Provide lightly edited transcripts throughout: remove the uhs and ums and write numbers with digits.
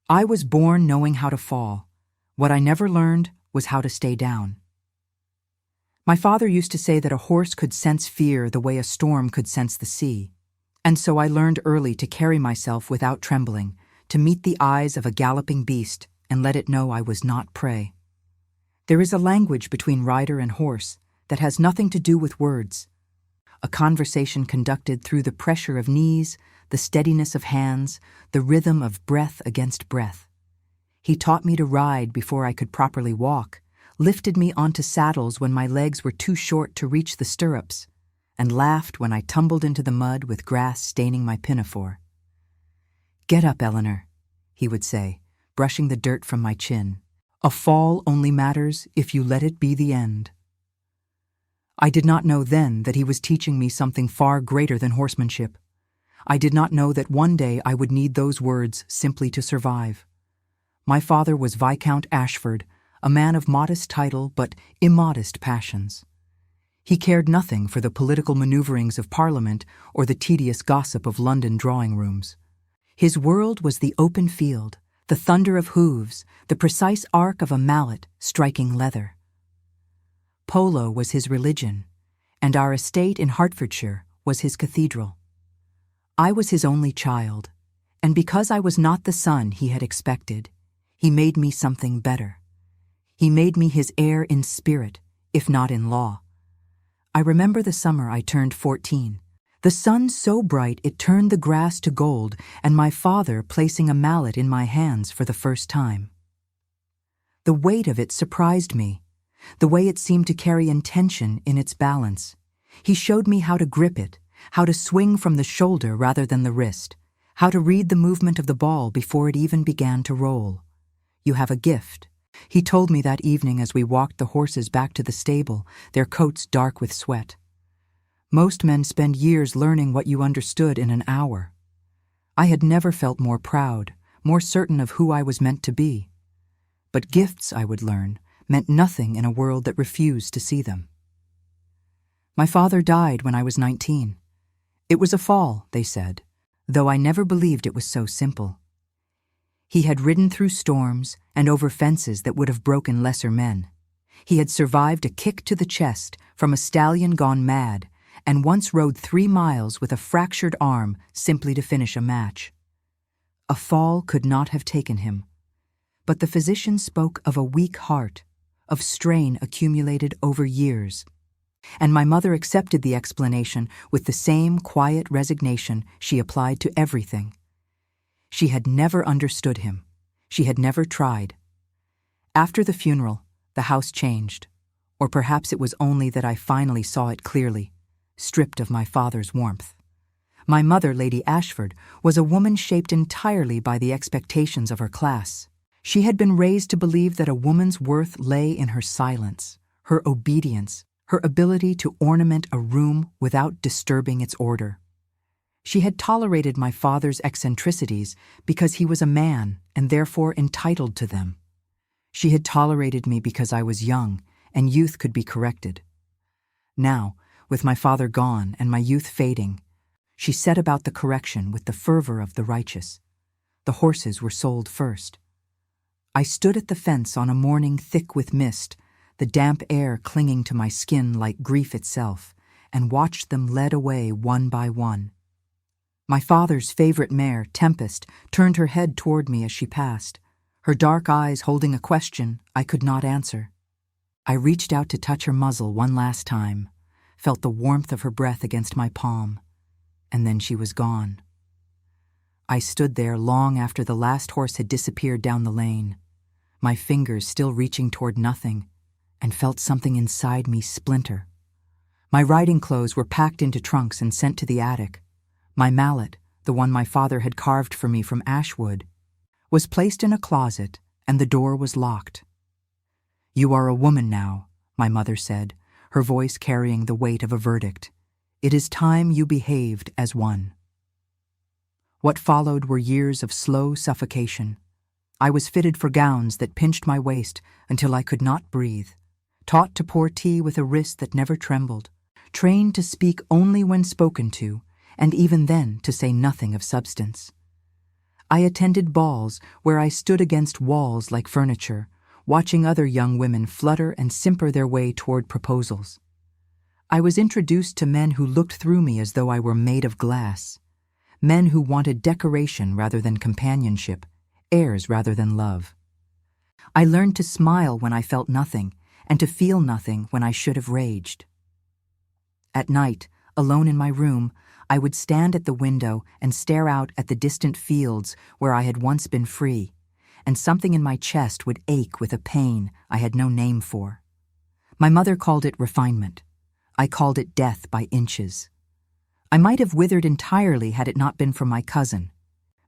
I was born knowing how to fall. What I never learned was how to stay down. My father used to say that a horse could sense fear the way a storm could sense the sea, and so I learned early to carry myself without trembling, to meet the eyes of a galloping beast and let it know I was not prey. There is a language between rider and horse that has nothing to do with words, a conversation conducted through the pressure of knees, the steadiness of hands, the rhythm of breath against breath. He taught me to ride before I could properly walk, lifted me onto saddles when my legs were too short to reach the stirrups, and laughed when I tumbled into the mud with grass staining my pinafore. "Get up, Eleanor," he would say, brushing the dirt from my chin. "A fall only matters if you let it be the end." I did not know then that he was teaching me something far greater than horsemanship. I did not know that one day I would need those words simply to survive. My father was Viscount Ashford, a man of modest title but immodest passions. He cared nothing for the political maneuverings of Parliament or the tedious gossip of London drawing rooms. His world was the open field, the thunder of hooves, the precise arc of a mallet striking leather. Polo was his religion, and our estate in Hertfordshire was his cathedral. I was his only child, and because I was not the son he had expected, he made me something better. He made me his heir in spirit, if not in law. I remember the summer I turned 14. The sun so bright it turned the grass to gold, and my father placing a mallet in my hands for the first time. The weight of it surprised me, the way it seemed to carry intention in its balance. He showed me how to grip it, how to swing from the shoulder rather than the wrist, how to read the movement of the ball before it even began to roll. "You have a gift," he told me that evening as we walked the horses back to the stable, their coats dark with sweat. "Most men spend years learning what you understood in an hour." I had never felt more proud, more certain of who I was meant to be. But gifts, I would learn, meant nothing in a world that refused to see them. My father died when I was 19. It was a fall, they said, though I never believed it was so simple. He had ridden through storms and over fences that would have broken lesser men. He had survived a kick to the chest from a stallion gone mad, and once rode 3 miles with a fractured arm simply to finish a match. A fall could not have taken him. But the physician spoke of a weak heart, of strain accumulated over years. And my mother accepted the explanation with the same quiet resignation she applied to everything. She had never understood him. She had never tried. After the funeral, the house changed, or perhaps it was only that I finally saw it clearly, stripped of my father's warmth. My mother, Lady Ashford, was a woman shaped entirely by the expectations of her class. She had been raised to believe that a woman's worth lay in her silence, her obedience, her ability to ornament a room without disturbing its order. She had tolerated my father's eccentricities because he was a man and therefore entitled to them. She had tolerated me because I was young and youth could be corrected. Now, with my father gone and my youth fading, she set about the correction with the fervor of the righteous. The horses were sold first. I stood at the fence on a morning thick with mist, the damp air clinging to my skin like grief itself, and watched them led away one by one. My father's favorite mare, Tempest, turned her head toward me as she passed, her dark eyes holding a question I could not answer. I reached out to touch her muzzle one last time, felt the warmth of her breath against my palm, and then she was gone. I stood there long after the last horse had disappeared down the lane, my fingers still reaching toward nothing, and felt something inside me splinter. My riding clothes were packed into trunks and sent to the attic. My mallet, the one my father had carved for me from Ashwood, was placed in a closet, and the door was locked. "You are a woman now," my mother said, her voice carrying the weight of a verdict. "It is time you behaved as one." What followed were years of slow suffocation. I was fitted for gowns that pinched my waist until I could not breathe, taught to pour tea with a wrist that never trembled, trained to speak only when spoken to, and even then to say nothing of substance. I attended balls where I stood against walls like furniture, watching other young women flutter and simper their way toward proposals. I was introduced to men who looked through me as though I were made of glass, men who wanted decoration rather than companionship, heirs rather than love. I learned to smile when I felt nothing, and to feel nothing when I should have raged. At night, alone in my room, I would stand at the window and stare out at the distant fields where I had once been free, and something in my chest would ache with a pain I had no name for. My mother called it refinement. I called it death by inches. I might have withered entirely had it not been for my cousin,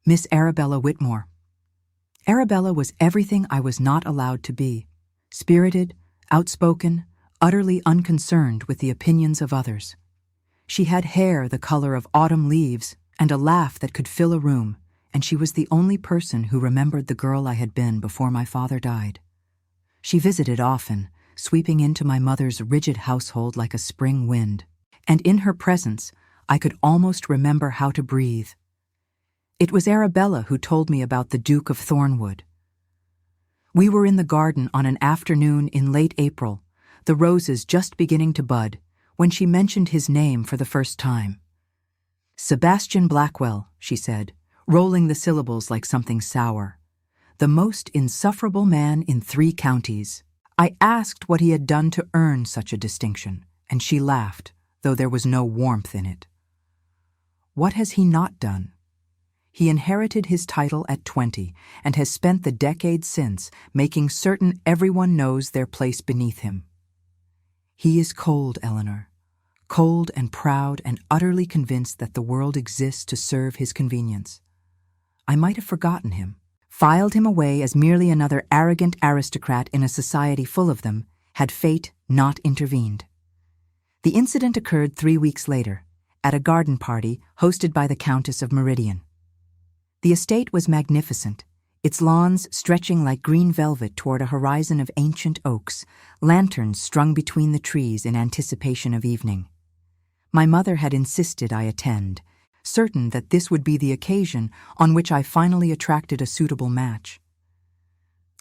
Miss Arabella Whitmore. Arabella was everything I was not allowed to be: spirited, outspoken, utterly unconcerned with the opinions of others. She had hair the color of autumn leaves and a laugh that could fill a room, and she was the only person who remembered the girl I had been before my father died. She visited often, sweeping into my mother's rigid household like a spring wind, and in her presence I could almost remember how to breathe. It was Arabella who told me about the Duke of Thornwood. We were in the garden on an afternoon in late April, the roses just beginning to bud, when she mentioned his name for the first time. "Sebastian Blackwell," she said, rolling the syllables like something sour. "The most insufferable man in 3 counties. I asked what he had done to earn such a distinction, and she laughed, though there was no warmth in it. What has he not done? He inherited his title at 20 and has spent the decade since making certain everyone knows their place beneath him. He is cold, Eleanor. Cold and proud and utterly convinced that the world exists to serve his convenience. I might have forgotten him, filed him away as merely another arrogant aristocrat in a society full of them, had fate not intervened. The incident occurred 3 weeks later, at a garden party hosted by the Countess of Meridian. The estate was magnificent, its lawns stretching like green velvet toward a horizon of ancient oaks, lanterns strung between the trees in anticipation of evening. My mother had insisted I attend, certain that this would be the occasion on which I finally attracted a suitable match.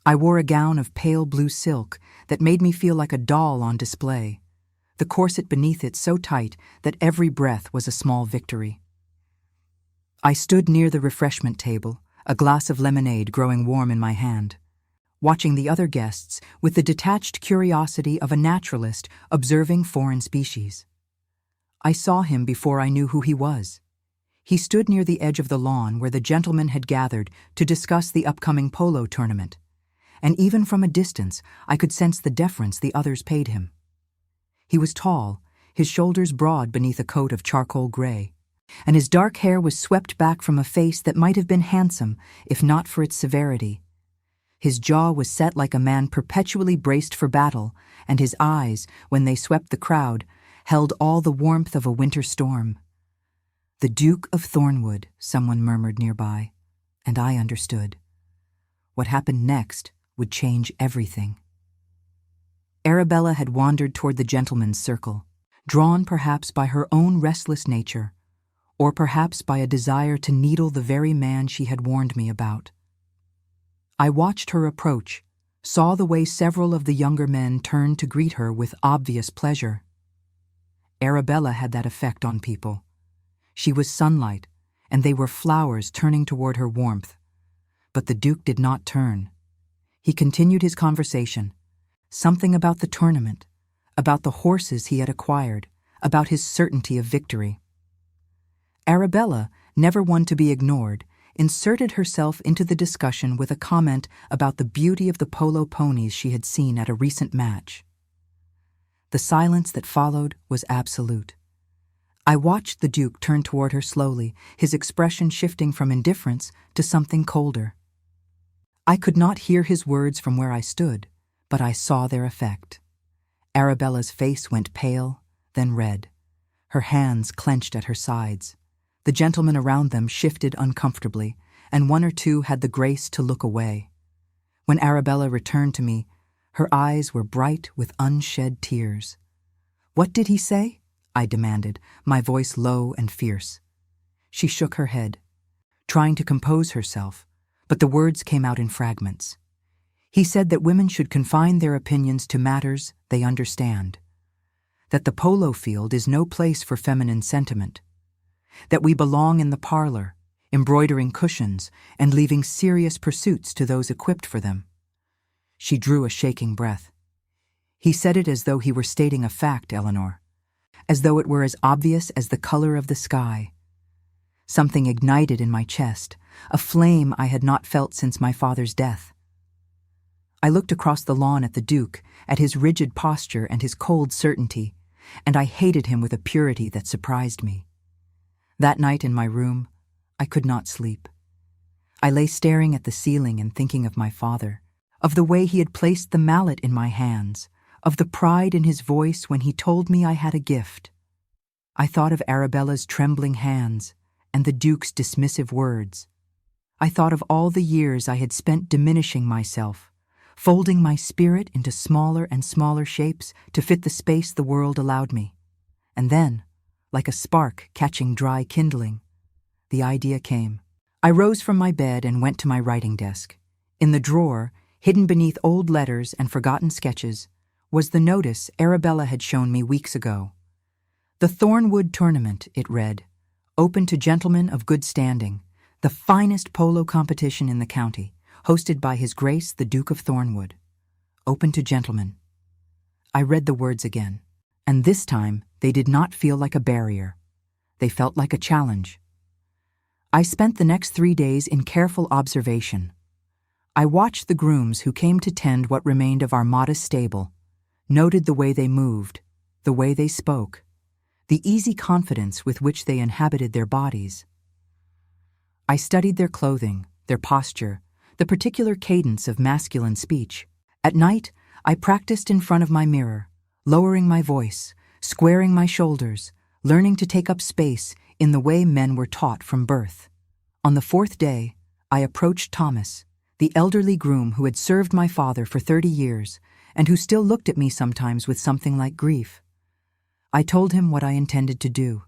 I wore a gown of pale blue silk that made me feel like a doll on display, the corset beneath it so tight that every breath was a small victory. I stood near the refreshment table, a glass of lemonade growing warm in my hand, watching the other guests with the detached curiosity of a naturalist observing foreign species. I saw him before I knew who he was. He stood near the edge of the lawn where the gentlemen had gathered to discuss the upcoming polo tournament, and even from a distance I could sense the deference the others paid him. He was tall, his shoulders broad beneath a coat of charcoal gray, and his dark hair was swept back from a face that might have been handsome if not for its severity. His jaw was set like a man perpetually braced for battle, and his eyes, when they swept the crowd, held all the warmth of a winter storm. "The Duke of Thornwood," someone murmured nearby, and I understood. What happened next would change everything. Arabella had wandered toward the gentleman's circle, drawn perhaps by her own restless nature, or perhaps by a desire to needle the very man she had warned me about. I watched her approach, saw the way several of the younger men turned to greet her with obvious pleasure. Arabella had that effect on people. She was sunlight, and they were flowers turning toward her warmth. But the Duke did not turn. He continued his conversation, something about the tournament, about the horses he had acquired, about his certainty of victory. Arabella, never one to be ignored, inserted herself into the discussion with a comment about the beauty of the polo ponies she had seen at a recent match. The silence that followed was absolute. I watched the Duke turn toward her slowly, his expression shifting from indifference to something colder. I could not hear his words from where I stood, but I saw their effect. Arabella's face went pale, then red. Her hands clenched at her sides. The gentlemen around them shifted uncomfortably, and one or two had the grace to look away. When Arabella returned to me, her eyes were bright with unshed tears. "What did he say?" I demanded, my voice low and fierce. She shook her head. trying to compose herself, but the words came out in fragments. He said that women should confine their opinions to matters they understand, that the polo field is no place for feminine sentiment, that we belong in the parlor, embroidering cushions and leaving serious pursuits to those equipped for them. She drew a shaking breath. He said it as though he were stating a fact, Eleanor, as though it were as obvious as the color of the sky. Something ignited in my chest, a flame I had not felt since my father's death. I looked across the lawn at the Duke, at his rigid posture and his cold certainty, and I hated him with a purity that surprised me. That night in my room, I could not sleep. I lay staring at the ceiling and thinking of my father, of the way he had placed the mallet in my hands, of the pride in his voice when he told me I had a gift. I thought of Arabella's trembling hands and the Duke's dismissive words. I thought of all the years I had spent diminishing myself, folding my spirit into smaller and smaller shapes to fit the space the world allowed me. And then, like a spark catching dry kindling, the idea came. I rose from my bed and went to my writing desk. In the drawer, hidden beneath old letters and forgotten sketches, was the notice Arabella had shown me weeks ago. The Thornwood tournament, it read, open to gentlemen of good standing, the finest polo competition in the county, hosted by His Grace the Duke of Thornwood. Open to gentlemen. I read the words again, and this time they did not feel like a barrier. They felt like a challenge. I spent the next 3 days in careful observation. I watched the grooms who came to tend what remained of our modest stable, noted the way they moved, the way they spoke, the easy confidence with which they inhabited their bodies. I studied their clothing, their posture, the particular cadence of masculine speech. At night, I practiced in front of my mirror, lowering my voice, squaring my shoulders, learning to take up space in the way men were taught from birth. On the 4th day, I approached Thomas, the elderly groom who had served my father for 30 years and who still looked at me sometimes with something like grief. I told him what I intended to do.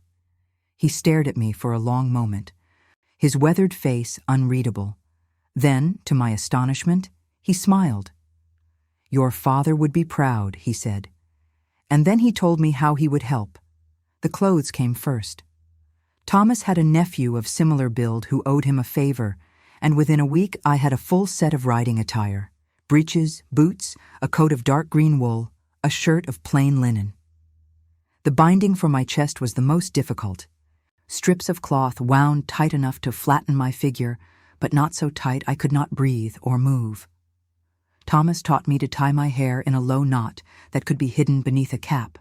He stared at me for a long moment, his weathered face unreadable. Then, to my astonishment, he smiled. "Your father would be proud," he said. And then he told me how he would help. The clothes came first. Thomas had a nephew of similar build who owed him a favor, and within a week I had a full set of riding attire: breeches, boots, a coat of dark green wool, a shirt of plain linen. The binding for my chest was the most difficult. Strips of cloth wound tight enough to flatten my figure, but not so tight I could not breathe or move. Thomas taught me to tie my hair in a low knot that could be hidden beneath a cap,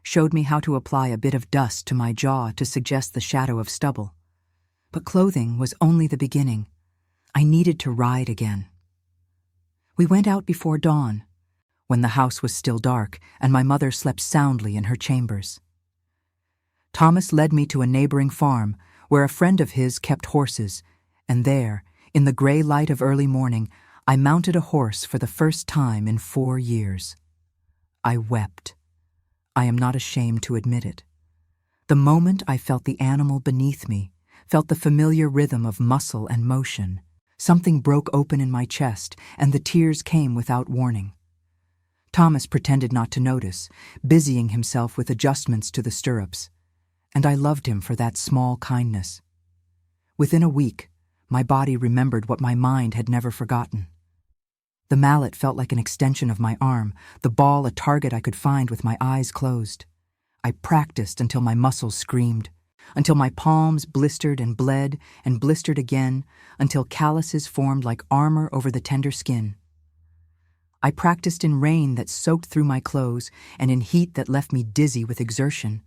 showed me how to apply a bit of dust to my jaw to suggest the shadow of stubble. But clothing was only the beginning. I needed to ride again. We went out before dawn, when the house was still dark and my mother slept soundly in her chambers. Thomas led me to a neighboring farm where a friend of his kept horses, and there, in the gray light of early morning, I mounted a horse for the first time in 4 years. I wept. I am not ashamed to admit it. The moment I felt the animal beneath me, felt the familiar rhythm of muscle and motion, something broke open in my chest, and the tears came without warning. Thomas pretended not to notice, busying himself with adjustments to the stirrups, and I loved him for that small kindness. Within a week, my body remembered what my mind had never forgotten. The mallet felt like an extension of my arm, the ball a target I could find with my eyes closed. I practiced until my muscles screamed, until my palms blistered and bled and blistered again, until calluses formed like armor over the tender skin. I practiced in rain that soaked through my clothes and in heat that left me dizzy with exertion.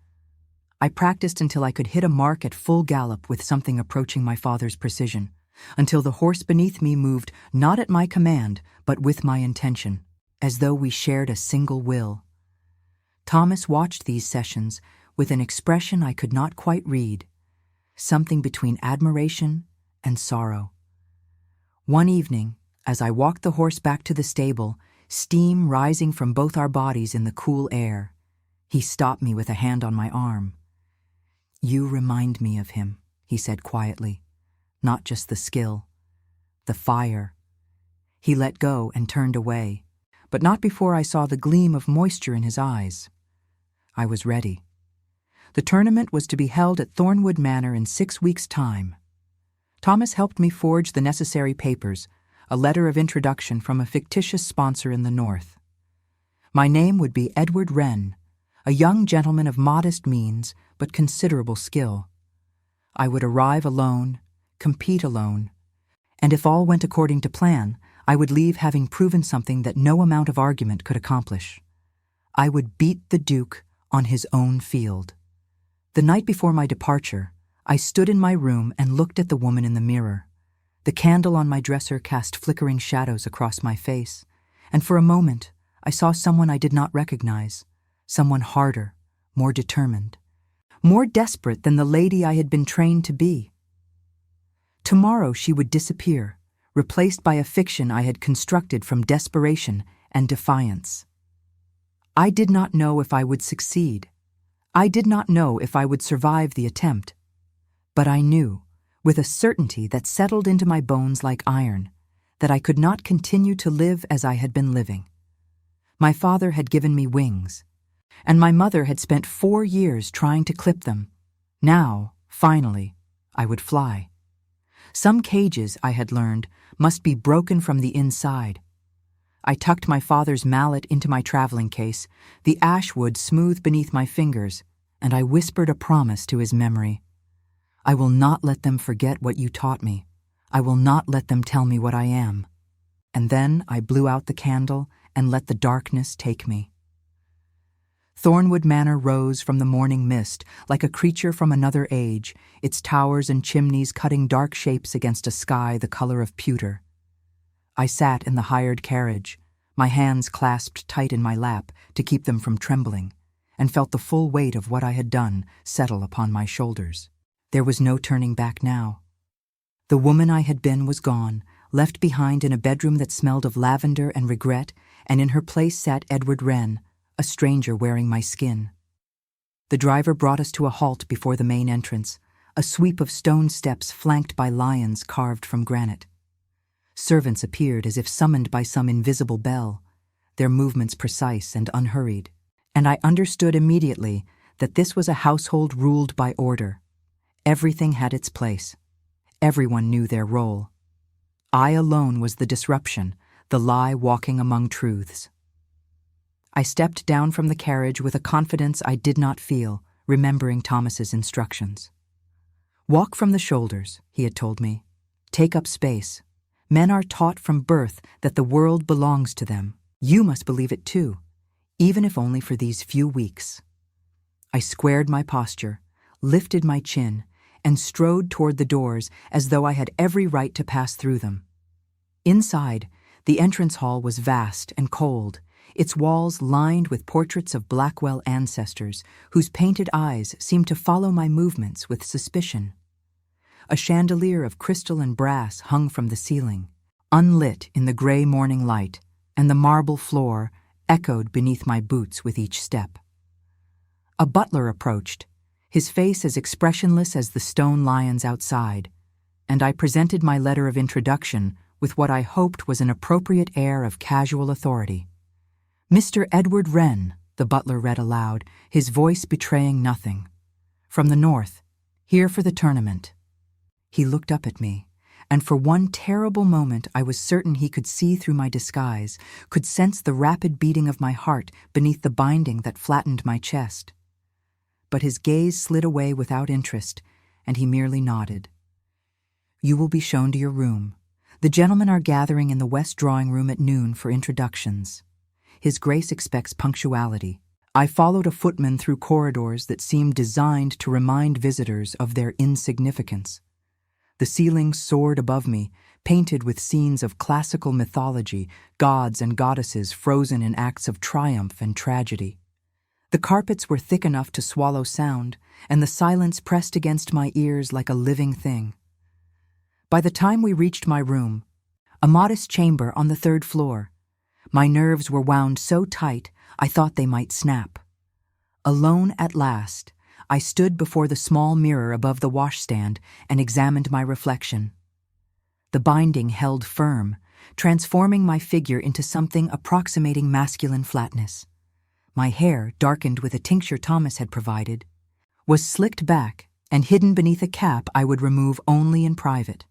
I practiced until I could hit a mark at full gallop with something approaching my father's precision, until the horse beneath me moved not at my command, but with my intention, as though we shared a single will. Thomas watched these sessions with an expression I could not quite read, something between admiration and sorrow. One evening, as I walked the horse back to the stable, steam rising from both our bodies in the cool air, he stopped me with a hand on my arm. "You remind me of him," he said quietly. not just the skill. The fire. He let go and turned away, but not before I saw the gleam of moisture in his eyes. I was ready. The tournament was to be held at Thornwood Manor in 6 weeks' time. Thomas helped me forge the necessary papers, a letter of introduction from a fictitious sponsor in the north. My name would be Edward Wren, a young gentleman of modest means but considerable skill. I would arrive alone, compete alone, and if all went according to plan, I would leave having proven something that no amount of argument could accomplish. I would beat the Duke on his own field. The night before my departure, I stood in my room and looked at the woman in the mirror. The candle on my dresser cast flickering shadows across my face, and for a moment I saw someone I did not recognize, someone harder, more determined, more desperate than the lady I had been trained to be. Tomorrow she would disappear, replaced by a fiction I had constructed from desperation and defiance. I did not know if I would succeed. I did not know if I would survive the attempt. But I knew, with a certainty that settled into my bones like iron, that I could not continue to live as I had been living. My father had given me wings, and my mother had spent 4 years trying to clip them. Now, finally, I would fly. Some cages, I had learned, must be broken from the inside. I tucked my father's mallet into my traveling case, the ash wood smooth beneath my fingers, and I whispered a promise to his memory. I will not let them forget what you taught me. I will not let them tell me what I am. And then I blew out the candle and let the darkness take me. Thornwood Manor rose from the morning mist like a creature from another age, its towers and chimneys cutting dark shapes against a sky the color of pewter. I sat in the hired carriage, my hands clasped tight in my lap to keep them from trembling, and felt the full weight of what I had done settle upon my shoulders. There was no turning back now. The woman I had been was gone, left behind in a bedroom that smelled of lavender and regret, and in her place sat Edward Wren, a stranger wearing my skin. The driver brought us to a halt before the main entrance, a sweep of stone steps flanked by lions carved from granite. Servants appeared as if summoned by some invisible bell, their movements precise and unhurried, and I understood immediately that this was a household ruled by order. Everything had its place. Everyone knew their role. I alone was the disruption, the lie walking among truths. I stepped down from the carriage with a confidence I did not feel, remembering Thomas's instructions. Walk from the shoulders, he had told me. Take up space. Men are taught from birth that the world belongs to them. You must believe it too, even if only for these few weeks. I squared my posture, lifted my chin, and strode toward the doors as though I had every right to pass through them. Inside, the entrance hall was vast and cold, its walls lined with portraits of Blackwell ancestors whose painted eyes seemed to follow my movements with suspicion. A chandelier of crystal and brass hung from the ceiling, unlit in the gray morning light, and the marble floor echoed beneath my boots with each step. A butler approached, his face as expressionless as the stone lions outside, and I presented my letter of introduction with what I hoped was an appropriate air of casual authority. Mr. Edward Wren, the butler read aloud, his voice betraying nothing. From the north, here for the tournament. He looked up at me, and for one terrible moment I was certain he could see through my disguise, could sense the rapid beating of my heart beneath the binding that flattened my chest. But his gaze slid away without interest, and he merely nodded. You will be shown to your room. The gentlemen are gathering in the west drawing room at noon for introductions. His Grace expects punctuality. I followed a footman through corridors that seemed designed to remind visitors of their insignificance. The ceiling soared above me, painted with scenes of classical mythology, gods and goddesses frozen in acts of triumph and tragedy. The carpets were thick enough to swallow sound, and the silence pressed against my ears like a living thing. By the time we reached my room, a modest chamber on the 3rd floor, my nerves were wound so tight I thought they might snap. Alone at last, I stood before the small mirror above the washstand and examined my reflection. The binding held firm, transforming my figure into something approximating masculine flatness. My hair, darkened with a tincture Thomas had provided, was slicked back and hidden beneath a cap I would remove only in private.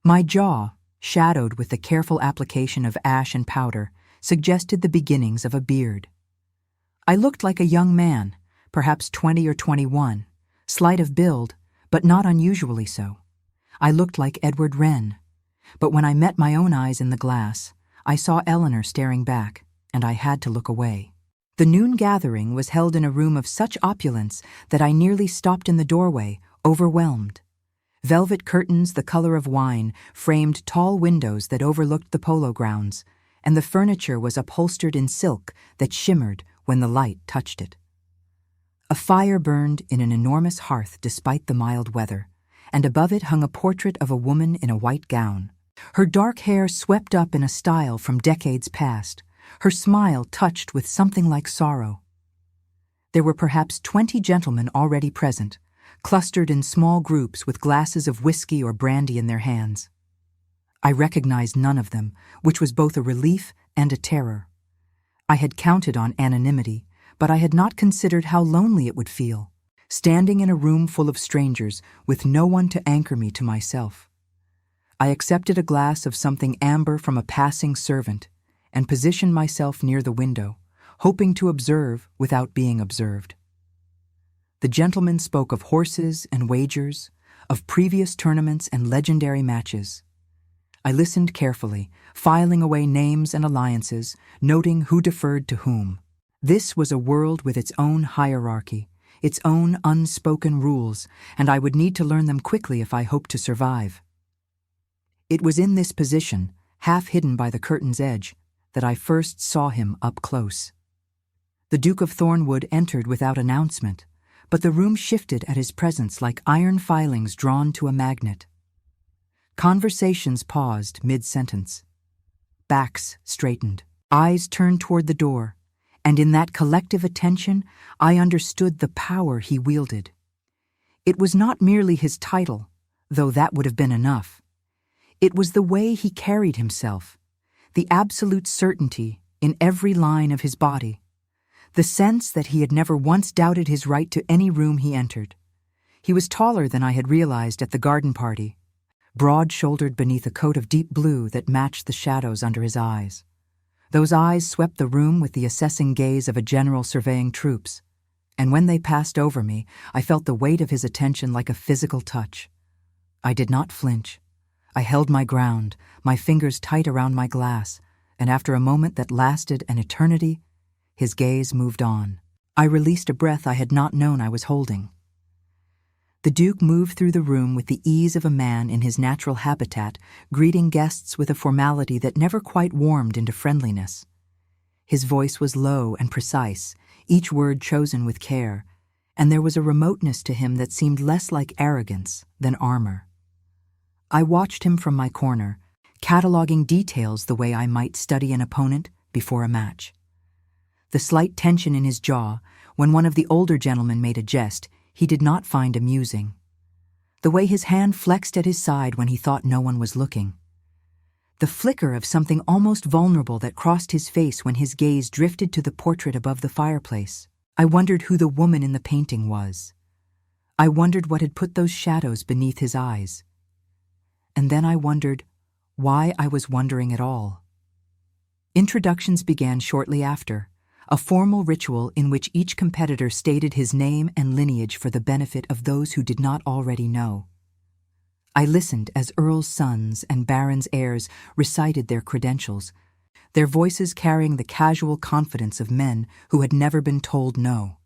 My jaw, shadowed with the careful application of ash and powder, suggested the beginnings of a beard. I looked like a young man, perhaps 20 or 21, slight of build, but not unusually so. I looked like Edward Wren, but when I met my own eyes in the glass, I saw Eleanor staring back, and I had to look away. The noon gathering was held in a room of such opulence that I nearly stopped in the doorway, overwhelmed. Velvet curtains the color of wine framed tall windows that overlooked the polo grounds, and the furniture was upholstered in silk that shimmered when the light touched it. A fire burned in an enormous hearth despite the mild weather, and above it hung a portrait of a woman in a white gown. Her dark hair swept up in a style from decades past, her smile touched with something like sorrow. There were perhaps 20 gentlemen already present, clustered in small groups with glasses of whiskey or brandy in their hands. I recognized none of them, which was both a relief and a terror. I had counted on anonymity, but I had not considered how lonely it would feel, standing in a room full of strangers with no one to anchor me to myself. I accepted a glass of something amber from a passing servant and positioned myself near the window, hoping to observe without being observed. The gentlemen spoke of horses and wagers, of previous tournaments and legendary matches. I listened carefully, filing away names and alliances, noting who deferred to whom. This was a world with its own hierarchy, its own unspoken rules, and I would need to learn them quickly if I hoped to survive. It was in this position, half hidden by the curtain's edge, that I first saw him up close. The Duke of Thornwood entered without announcement, but the room shifted at his presence like iron filings drawn to a magnet. Conversations paused mid-sentence. Backs straightened, eyes turned toward the door, and in that collective attention, I understood the power he wielded. It was not merely his title, though that would have been enough. It was the way he carried himself, the absolute certainty in every line of his body, the sense that he had never once doubted his right to any room he entered. He was taller than I had realized at the garden party, broad-shouldered beneath a coat of deep blue that matched the shadows under his eyes. Those eyes swept the room with the assessing gaze of a general surveying troops, and when they passed over me, I felt the weight of his attention like a physical touch. I did not flinch. I held my ground, my fingers tight around my glass, and after a moment that lasted an eternity, his gaze moved on. I released a breath I had not known I was holding. The Duke moved through the room with the ease of a man in his natural habitat, greeting guests with a formality that never quite warmed into friendliness. His voice was low and precise, each word chosen with care, and there was a remoteness to him that seemed less like arrogance than armor. I watched him from my corner, cataloging details the way I might study an opponent before a match. The slight tension in his jaw, when one of the older gentlemen made a jest, he did not find amusing. The way his hand flexed at his side when he thought no one was looking. The flicker of something almost vulnerable that crossed his face when his gaze drifted to the portrait above the fireplace. I wondered who the woman in the painting was. I wondered what had put those shadows beneath his eyes. And then I wondered why I was wondering at all. Introductions began shortly after, a formal ritual in which each competitor stated his name and lineage for the benefit of those who did not already know. I listened as earls' sons and barons' heirs recited their credentials, their voices carrying the casual confidence of men who had never been told no.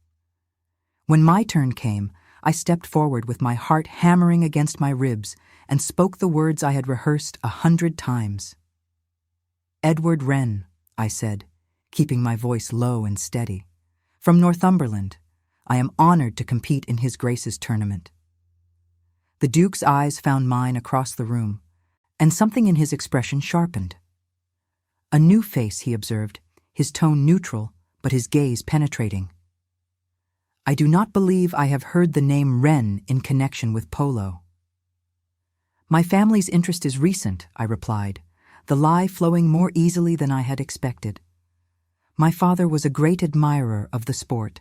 When my turn came, I stepped forward with my heart hammering against my ribs and spoke the words I had rehearsed 100 times. "Edward Wren," I said, keeping my voice low and steady. "From Northumberland. I am honored to compete in His Grace's tournament." The Duke's eyes found mine across the room, and something in his expression sharpened. A new face, he observed, his tone neutral, but his gaze penetrating. "I do not believe I have heard the name Wren in connection with polo." My family's interest is recent, I replied, the lie flowing more easily than I had expected. My father was a great admirer of the sport.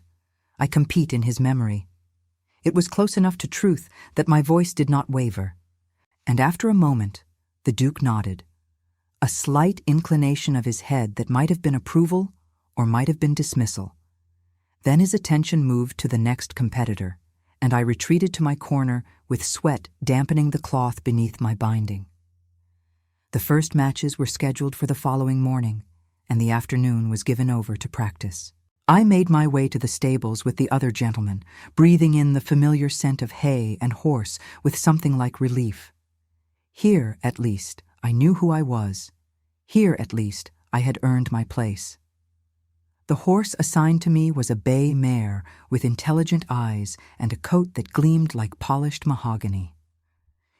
I compete in his memory. It was close enough to truth that my voice did not waver. And after a moment, the Duke nodded. A slight inclination of his head that might have been approval or might have been dismissal. Then his attention moved to the next competitor, and I retreated to my corner with sweat dampening the cloth beneath my binding. The first matches were scheduled for the following morning, and the afternoon was given over to practice. I made my way to the stables with the other gentlemen, breathing in the familiar scent of hay and horse with something like relief. Here, at least, I knew who I was. Here, at least, I had earned my place. The horse assigned to me was a bay mare with intelligent eyes and a coat that gleamed like polished mahogany.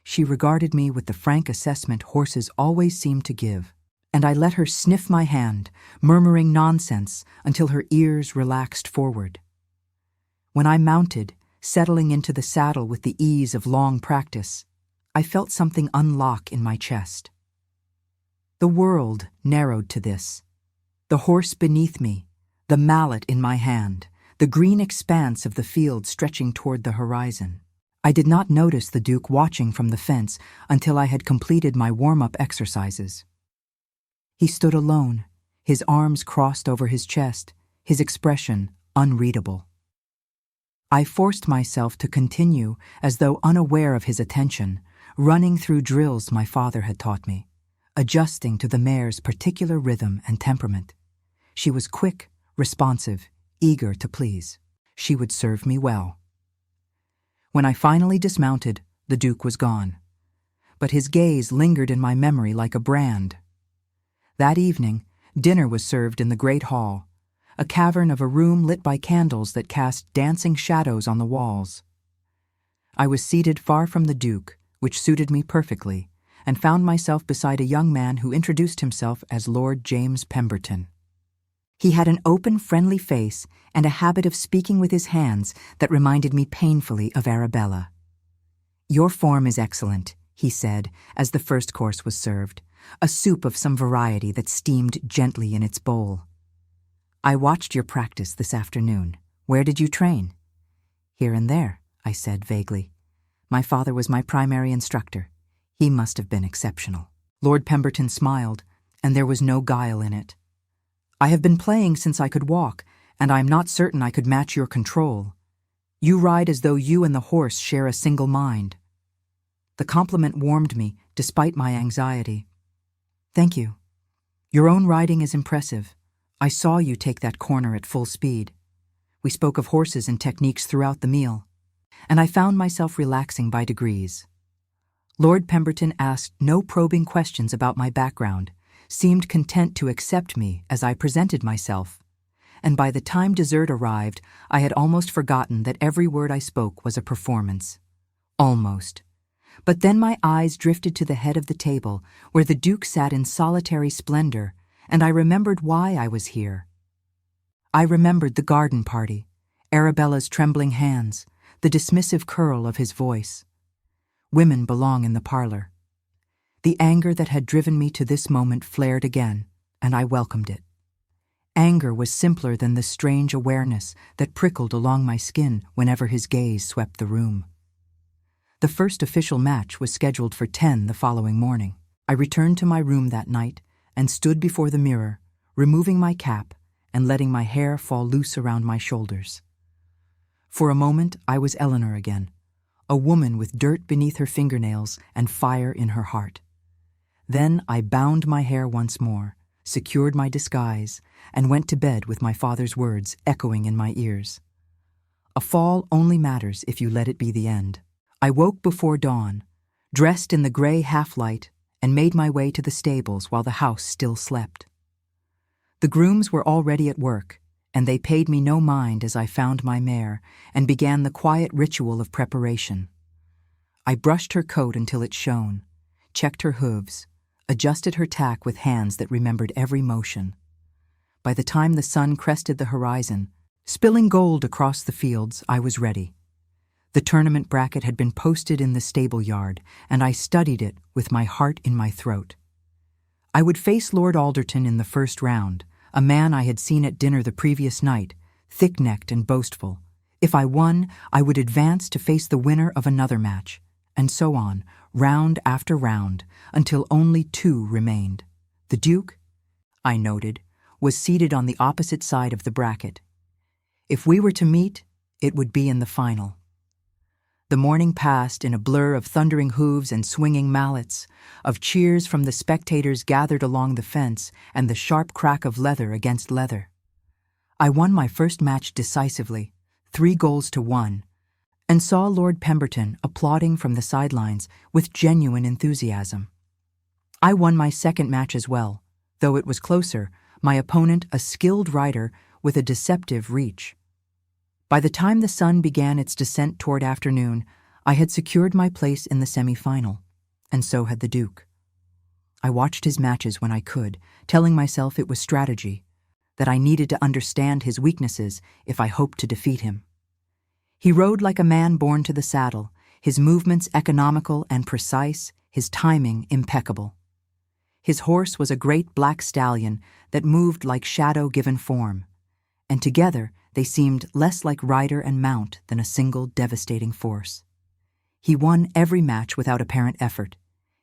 She regarded me with the frank assessment horses always seem to give, and I let her sniff my hand, murmuring nonsense until her ears relaxed forward. When I mounted, settling into the saddle with the ease of long practice, I felt something unlock in my chest. The world narrowed to this. The horse beneath me, the mallet in my hand, the green expanse of the field stretching toward the horizon. I did not notice the Duke watching from the fence until I had completed my warm-up exercises. He stood alone, his arms crossed over his chest, his expression unreadable. I forced myself to continue as though unaware of his attention, running through drills my father had taught me, adjusting to the mare's particular rhythm and temperament. She was quick, responsive, eager to please. She would serve me well. When I finally dismounted, the Duke was gone, but his gaze lingered in my memory like a brand. That evening, dinner was served in the great hall, a cavern of a room lit by candles that cast dancing shadows on the walls. I was seated far from the Duke, which suited me perfectly, and found myself beside a young man who introduced himself as Lord James Pemberton. He had an open, friendly face and a habit of speaking with his hands that reminded me painfully of Arabella. "Your form is excellent," he said as the first course was served, a soup of some variety that steamed gently in its bowl. "I watched your practice this afternoon. Where did you train?" "Here and there," I said vaguely. "My father was my primary instructor. He must have been exceptional." Lord Pemberton smiled, and there was no guile in it. "I have been playing since I could walk, and I am not certain I could match your control. You ride as though you and the horse share a single mind." The compliment warmed me, despite my anxiety. "Thank you. Your own riding is impressive. I saw you take that corner at full speed." We spoke of horses and techniques throughout the meal, and I found myself relaxing by degrees. Lord Pemberton asked no probing questions about my background, seemed content to accept me as I presented myself, and by the time dessert arrived, I had almost forgotten that every word I spoke was a performance. Almost. But then my eyes drifted to the head of the table, where the Duke sat in solitary splendor, and I remembered why I was here. I remembered the garden party, Arabella's trembling hands, the dismissive curl of his voice. Women belong in the parlor. The anger that had driven me to this moment flared again, and I welcomed it. Anger was simpler than the strange awareness that prickled along my skin whenever his gaze swept the room. The first official match was scheduled for 10 the following morning. I returned to my room that night and stood before the mirror, removing my cap and letting my hair fall loose around my shoulders. For a moment, I was Eleanor again, a woman with dirt beneath her fingernails and fire in her heart. Then I bound my hair once more, secured my disguise, and went to bed with my father's words echoing in my ears. A fall only matters if you let it be the end. I woke before dawn, dressed in the gray half-light, and made my way to the stables while the house still slept. The grooms were already at work, and they paid me no mind as I found my mare and began the quiet ritual of preparation. I brushed her coat until it shone, checked her hooves, adjusted her tack with hands that remembered every motion. By the time the sun crested the horizon, spilling gold across the fields, I was ready. The tournament bracket had been posted in the stable yard, and I studied it with my heart in my throat. I would face Lord Alderton in the first round, a man I had seen at dinner the previous night, thick-necked and boastful. If I won, I would advance to face the winner of another match, and so on, round after round, until only two remained. The Duke, I noted, was seated on the opposite side of the bracket. If we were to meet, it would be in the final. The morning passed in a blur of thundering hooves and swinging mallets, of cheers from the spectators gathered along the fence and the sharp crack of leather against leather. I won my first match decisively, 3-1, and saw Lord Pemberton applauding from the sidelines with genuine enthusiasm. I won my second match as well, though it was closer, my opponent a skilled rider with a deceptive reach. By the time the sun began its descent toward afternoon, I had secured my place in the semi-final, and so had the Duke. I watched his matches when I could, telling myself it was strategy, that I needed to understand his weaknesses if I hoped to defeat him. He rode like a man born to the saddle, his movements economical and precise, his timing impeccable. His horse was a great black stallion that moved like shadow given form, and together they seemed less like rider and mount than a single devastating force. He won every match without apparent effort,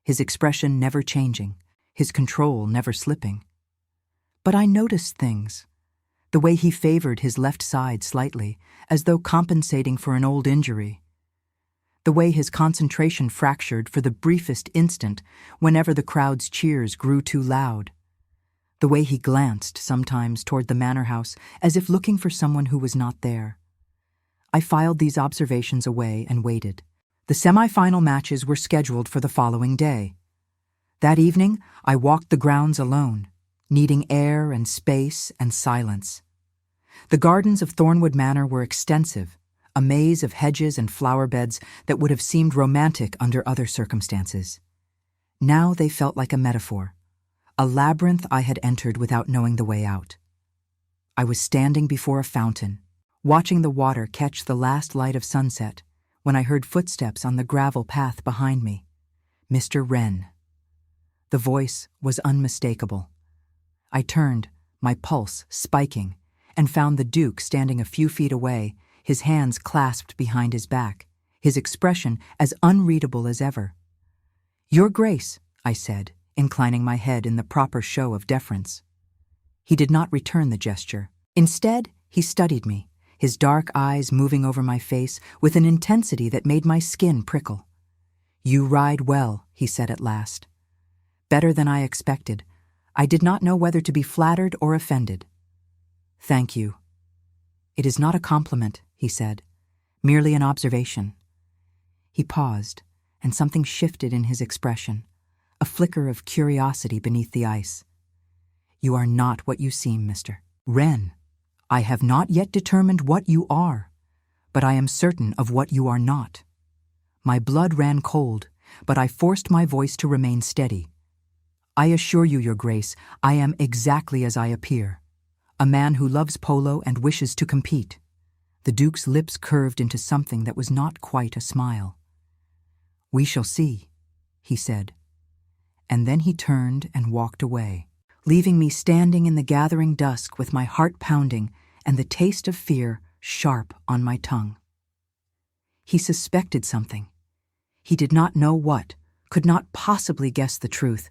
his expression never changing, his control never slipping. But I noticed things. The way he favored his left side slightly, as though compensating for an old injury. The way his concentration fractured for the briefest instant whenever the crowd's cheers grew too loud. The way he glanced sometimes toward the manor house as if looking for someone who was not there. I filed these observations away and waited. The semi-final matches were scheduled for the following day. That evening, I walked the grounds alone, needing air and space and silence. The gardens of Thornwood Manor were extensive, a maze of hedges and flower beds that would have seemed romantic under other circumstances. Now they felt like a metaphor, a labyrinth I had entered without knowing the way out. I was standing before a fountain, watching the water catch the last light of sunset, when I heard footsteps on the gravel path behind me. Mr. Wren. The voice was unmistakable. I turned, my pulse spiking, and found the Duke standing a few feet away, his hands clasped behind his back, his expression as unreadable as ever. "Your Grace," I said, inclining my head in the proper show of deference. He did not return the gesture. Instead, he studied me, his dark eyes moving over my face with an intensity that made my skin prickle. "You ride well," he said at last. Better than I expected. I did not know whether to be flattered or offended. "Thank you." "It is not a compliment," he said, "merely an observation." He paused, and something shifted in his expression, a flicker of curiosity beneath the ice. "You are not what you seem, Mr. Wren. I have not yet determined what you are, but I am certain of what you are not." My blood ran cold, but I forced my voice to remain steady. "I assure you, Your Grace, I am exactly as I appear. A man who loves polo and wishes to compete." The Duke's lips curved into something that was not quite a smile. "We shall see," he said. And then he turned and walked away, leaving me standing in the gathering dusk with my heart pounding and the taste of fear sharp on my tongue. He suspected something. He did not know what, could not possibly guess the truth,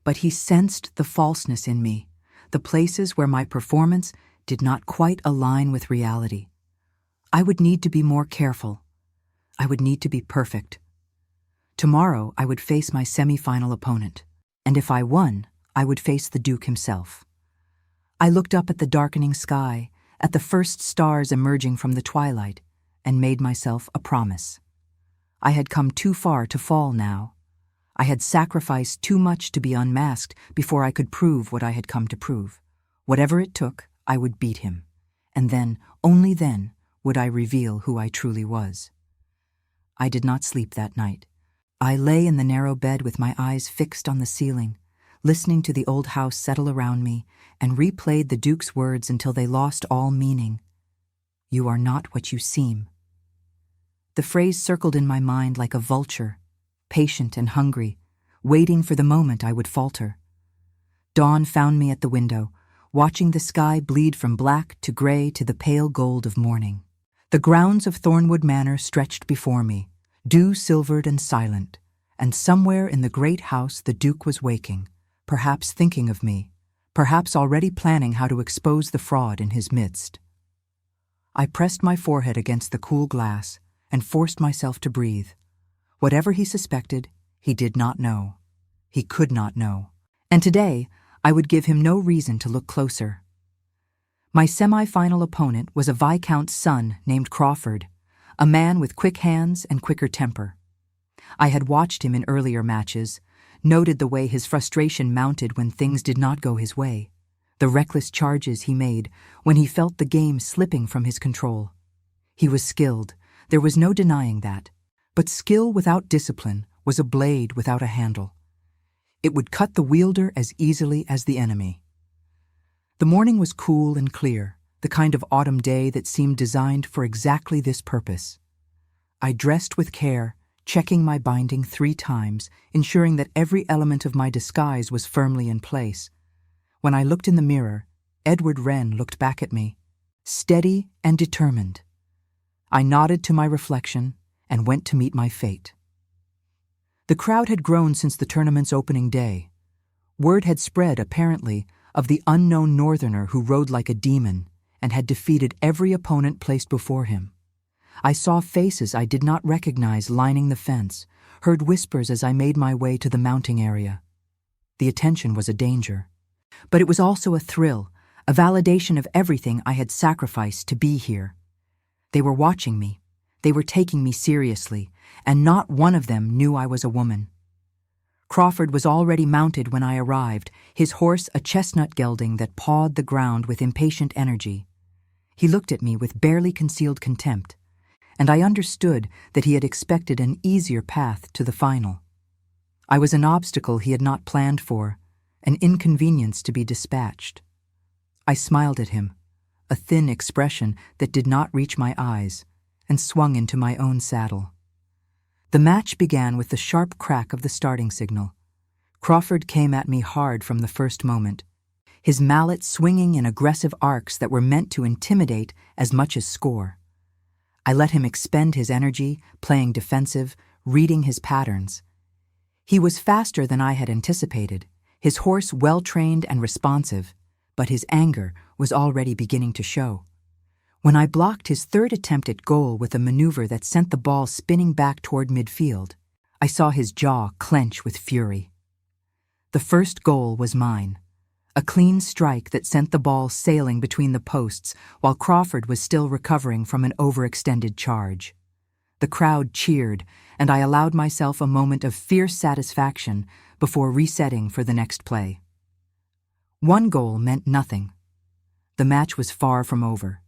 but he sensed the falseness in me, the places where my performance did not quite align with reality. I would need to be more careful. I would need to be perfect. Tomorrow I would face my semi-final opponent, and if I won, I would face the Duke himself. I looked up at the darkening sky, at the first stars emerging from the twilight, and made myself a promise. I had come too far to fall now. I had sacrificed too much to be unmasked before I could prove what I had come to prove. Whatever it took, I would beat him, and then, only then, would I reveal who I truly was. I did not sleep that night. I lay in the narrow bed with my eyes fixed on the ceiling, listening to the old house settle around me, and replayed the Duke's words until they lost all meaning. "You are not what you seem." The phrase circled in my mind like a vulture, patient and hungry, waiting for the moment I would falter. Dawn found me at the window, watching the sky bleed from black to gray to the pale gold of morning. The grounds of Thornwood Manor stretched before me, dew-silvered and silent, and somewhere in the great house the Duke was waking, perhaps thinking of me, perhaps already planning how to expose the fraud in his midst. I pressed my forehead against the cool glass and forced myself to breathe. Whatever he suspected, he did not know. He could not know. And today, I would give him no reason to look closer. My semi-final opponent was a Viscount's son named Crawford, a man with quick hands and quicker temper. I had watched him in earlier matches, noted the way his frustration mounted when things did not go his way, the reckless charges he made when he felt the game slipping from his control. He was skilled, there was no denying that, but skill without discipline was a blade without a handle. It would cut the wielder as easily as the enemy. The morning was cool and clear, the kind of autumn day that seemed designed for exactly this purpose. I dressed with care, checking my binding 3 times, ensuring that every element of my disguise was firmly in place. When I looked in the mirror, Edward Wren looked back at me, steady and determined. I nodded to my reflection and went to meet my fate. The crowd had grown since the tournament's opening day. Word had spread, apparently, of the unknown northerner who rode like a demon and had defeated every opponent placed before him. I saw faces I did not recognize lining the fence, heard whispers as I made my way to the mounting area. The attention was a danger, but it was also a thrill, a validation of everything I had sacrificed to be here. They were watching me, they were taking me seriously, and not one of them knew I was a woman. Crawford was already mounted when I arrived, his horse a chestnut gelding that pawed the ground with impatient energy. He looked at me with barely concealed contempt, and I understood that he had expected an easier path to the final. I was an obstacle he had not planned for, an inconvenience to be dispatched. I smiled at him, a thin expression that did not reach my eyes, and swung into my own saddle. The match began with the sharp crack of the starting signal. Crawford came at me hard from the first moment, his mallet swinging in aggressive arcs that were meant to intimidate as much as score. I let him expend his energy, playing defensive, reading his patterns. He was faster than I had anticipated, his horse well-trained and responsive, but his anger was already beginning to show. When I blocked his 3rd attempt at goal with a maneuver that sent the ball spinning back toward midfield, I saw his jaw clench with fury. The first goal was mine, a clean strike that sent the ball sailing between the posts while Crawford was still recovering from an overextended charge. The crowd cheered, and I allowed myself a moment of fierce satisfaction before resetting for the next play. 1 goal meant nothing. The match was far from over.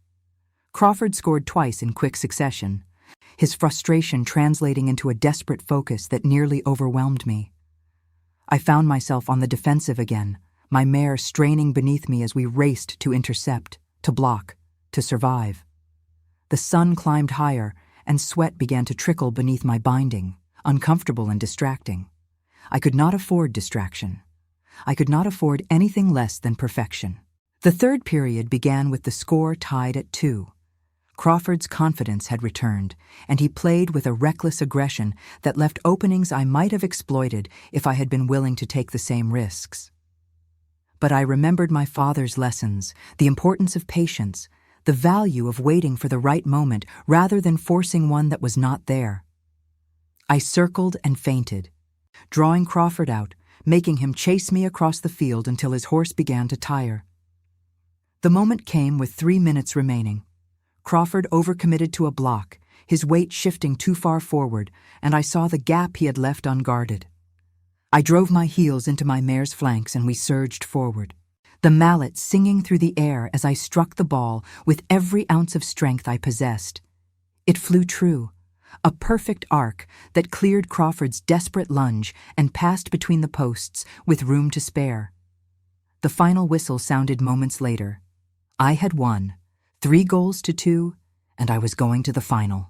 Crawford scored twice in quick succession, his frustration translating into a desperate focus that nearly overwhelmed me. I found myself on the defensive again, my mare straining beneath me as we raced to intercept, to block, to survive. The sun climbed higher, and sweat began to trickle beneath my binding, uncomfortable and distracting. I could not afford distraction. I could not afford anything less than perfection. The 3rd period began with the score tied at 2. Crawford's confidence had returned, and he played with a reckless aggression that left openings I might have exploited if I had been willing to take the same risks. But I remembered my father's lessons, the importance of patience, the value of waiting for the right moment rather than forcing one that was not there. I circled and feinted, drawing Crawford out, making him chase me across the field until his horse began to tire. The moment came with 3 minutes remaining. Crawford overcommitted to a block, his weight shifting too far forward, and I saw the gap he had left unguarded. I drove my heels into my mare's flanks and we surged forward, the mallet singing through the air as I struck the ball with every ounce of strength I possessed. It flew true, a perfect arc that cleared Crawford's desperate lunge and passed between the posts with room to spare. The final whistle sounded moments later. I had won, 3 goals to 2, and I was going to the final.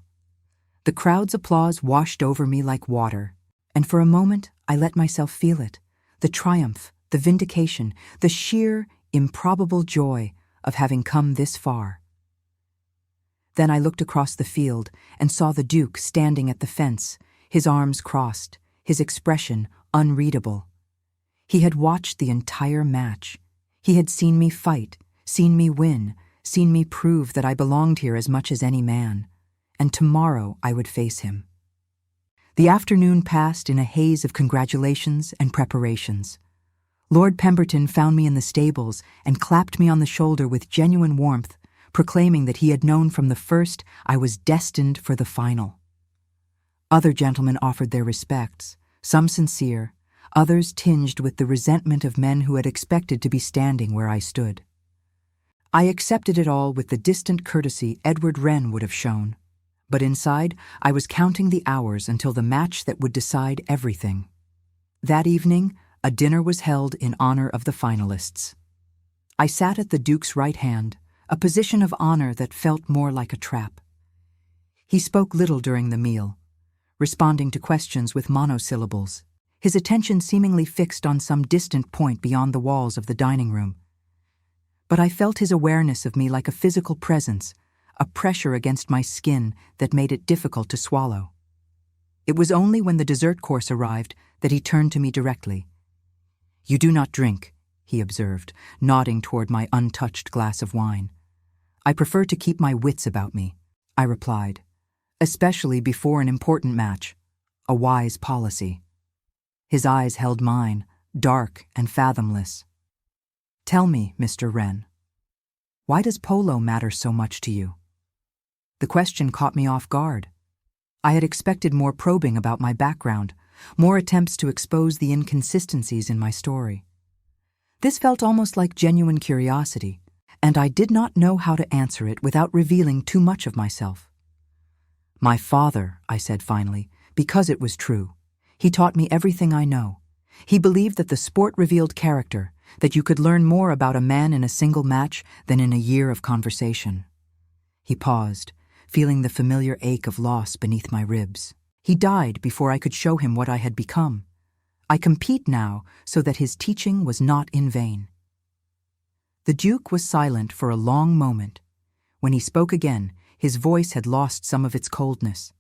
The crowd's applause washed over me like water, and for a moment I let myself feel it, the triumph, the vindication, the sheer, improbable joy of having come this far. Then I looked across the field and saw the Duke standing at the fence, his arms crossed, his expression unreadable. He had watched the entire match. He had seen me fight, seen me win, seen me prove that I belonged here as much as any man, and tomorrow I would face him. The afternoon passed in a haze of congratulations and preparations. Lord Pemberton found me in the stables and clapped me on the shoulder with genuine warmth, proclaiming that he had known from the first I was destined for the final. Other gentlemen offered their respects, some sincere, others tinged with the resentment of men who had expected to be standing where I stood. I accepted it all with the distant courtesy Edward Wren would have shown, but inside I was counting the hours until the match that would decide everything. That evening, a dinner was held in honor of the finalists. I sat at the Duke's right hand, a position of honor that felt more like a trap. He spoke little during the meal, responding to questions with monosyllables, his attention seemingly fixed on some distant point beyond the walls of the dining room. But I felt his awareness of me like a physical presence, a pressure against my skin that made it difficult to swallow. It was only when the dessert course arrived that he turned to me directly. "You do not drink," he observed, nodding toward my untouched glass of wine. "I prefer to keep my wits about me," I replied, "especially before an important match, a wise policy." His eyes held mine, dark and fathomless. "Tell me, Mr. Wren, why does polo matter so much to you?" The question caught me off guard. I had expected more probing about my background, more attempts to expose the inconsistencies in my story. This felt almost like genuine curiosity, and I did not know how to answer it without revealing too much of myself. "My father," I said finally, because it was true. "He taught me everything I know. He believed that the sport revealed character, that you could learn more about a man in a single match than in a year of conversation." He paused, feeling the familiar ache of loss beneath my ribs. He died before I could show him what I had become. I compete now so that his teaching was not in vain. The Duke was silent for a long moment. When he spoke again, his voice had lost some of its coldness.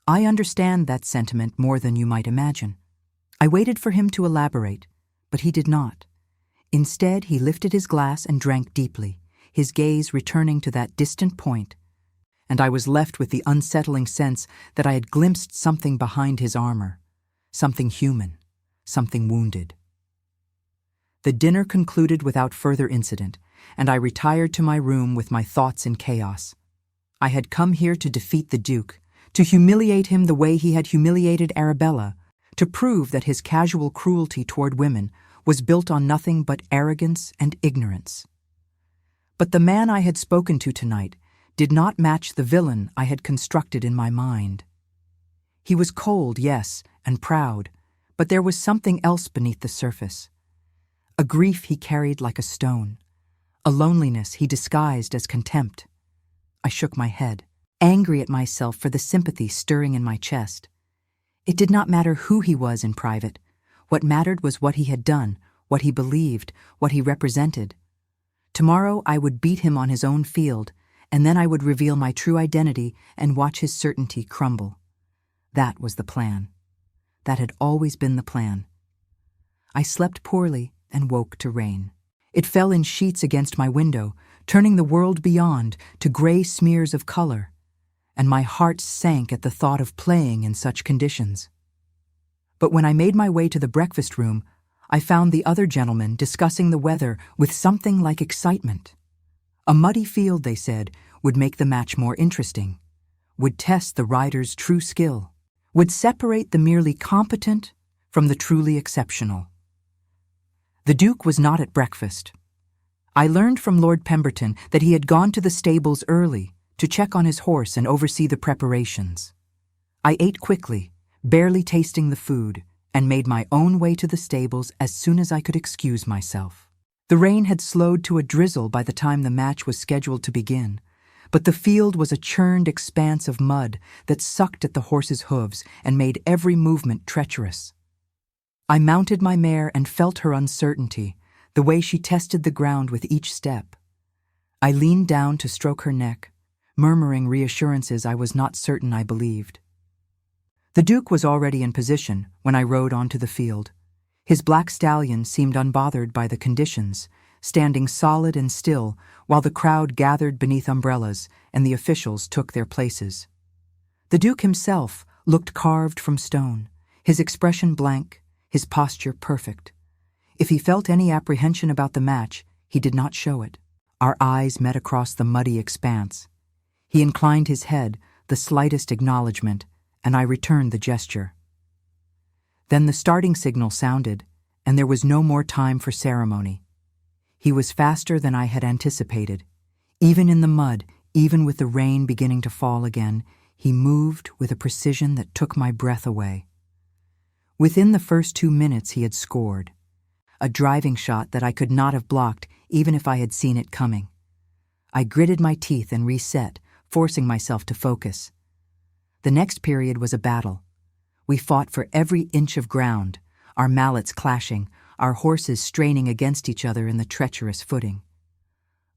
"I understand that sentiment more than you might imagine." I waited for him to elaborate, but he did not. Instead, he lifted his glass and drank deeply, his gaze returning to that distant point, and I was left with the unsettling sense that I had glimpsed something behind his armor, something human, something wounded. The dinner concluded without further incident, and I retired to my room with my thoughts in chaos. I had come here to defeat the Duke, to humiliate him the way he had humiliated Arabella, to prove that his casual cruelty toward women was built on nothing but arrogance and ignorance. But the man I had spoken to tonight did not match the villain I had constructed in my mind. He was cold, yes, and proud, but there was something else beneath the surface. A grief he carried like a stone, a loneliness he disguised as contempt. I shook my head, angry at myself for the sympathy stirring in my chest. It did not matter who he was in private. What mattered was what he had done, what he believed, what he represented. Tomorrow I would beat him on his own field, and then I would reveal my true identity and watch his certainty crumble. That was the plan. That had always been the plan. I slept poorly and woke to rain. It fell in sheets against my window, turning the world beyond to gray smears of color, and my heart sank at the thought of playing in such conditions. But when I made my way to the breakfast room, I found the other gentlemen discussing the weather with something like excitement. A muddy field, they said, would make the match more interesting, would test the rider's true skill, would separate the merely competent from the truly exceptional. The Duke was not at breakfast. I learned from Lord Pemberton that he had gone to the stables early to check on his horse and oversee the preparations. I ate quickly, barely tasting the food, and made my own way to the stables as soon as I could excuse myself. The rain had slowed to a drizzle by the time the match was scheduled to begin, but the field was a churned expanse of mud that sucked at the horse's hooves and made every movement treacherous. I mounted my mare and felt her uncertainty, the way she tested the ground with each step. I leaned down to stroke her neck, murmuring reassurances I was not certain I believed. The Duke was already in position when I rode onto the field. His black stallion seemed unbothered by the conditions, standing solid and still while the crowd gathered beneath umbrellas and the officials took their places. The Duke himself looked carved from stone, his expression blank, his posture perfect. If he felt any apprehension about the match, he did not show it. Our eyes met across the muddy expanse. He inclined his head, the slightest acknowledgement, and I returned the gesture. Then the starting signal sounded, and there was no more time for ceremony. He was faster than I had anticipated. Even in the mud, even with the rain beginning to fall again, he moved with a precision that took my breath away. Within the first 2 minutes he had scored. A driving shot that I could not have blocked even if I had seen it coming. I gritted my teeth and reset, forcing myself to focus. The next period was a battle. We fought for every inch of ground, our mallets clashing, our horses straining against each other in the treacherous footing.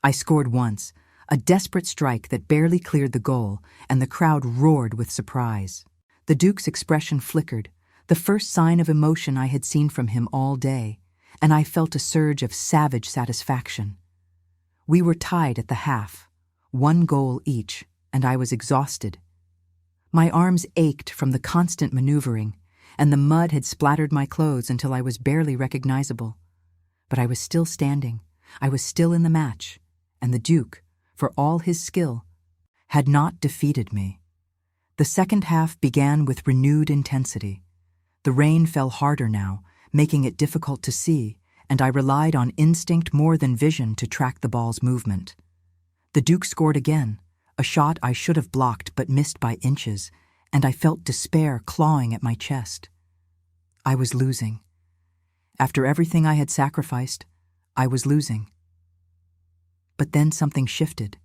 I scored once, a desperate strike that barely cleared the goal, and the crowd roared with surprise. The Duke's expression flickered, the first sign of emotion I had seen from him all day, and I felt a surge of savage satisfaction. We were tied at the half, 1 goal each, and I was exhausted. My arms ached from the constant maneuvering, and the mud had splattered my clothes until I was barely recognizable. But I was still standing, I was still in the match, and the Duke, for all his skill, had not defeated me. The second half began with renewed intensity. The rain fell harder now, making it difficult to see, and I relied on instinct more than vision to track the ball's movement. The Duke scored again, a shot I should have blocked but missed by inches, and I felt despair clawing at my chest. I was losing. After everything I had sacrificed, I was losing. But then something shifted.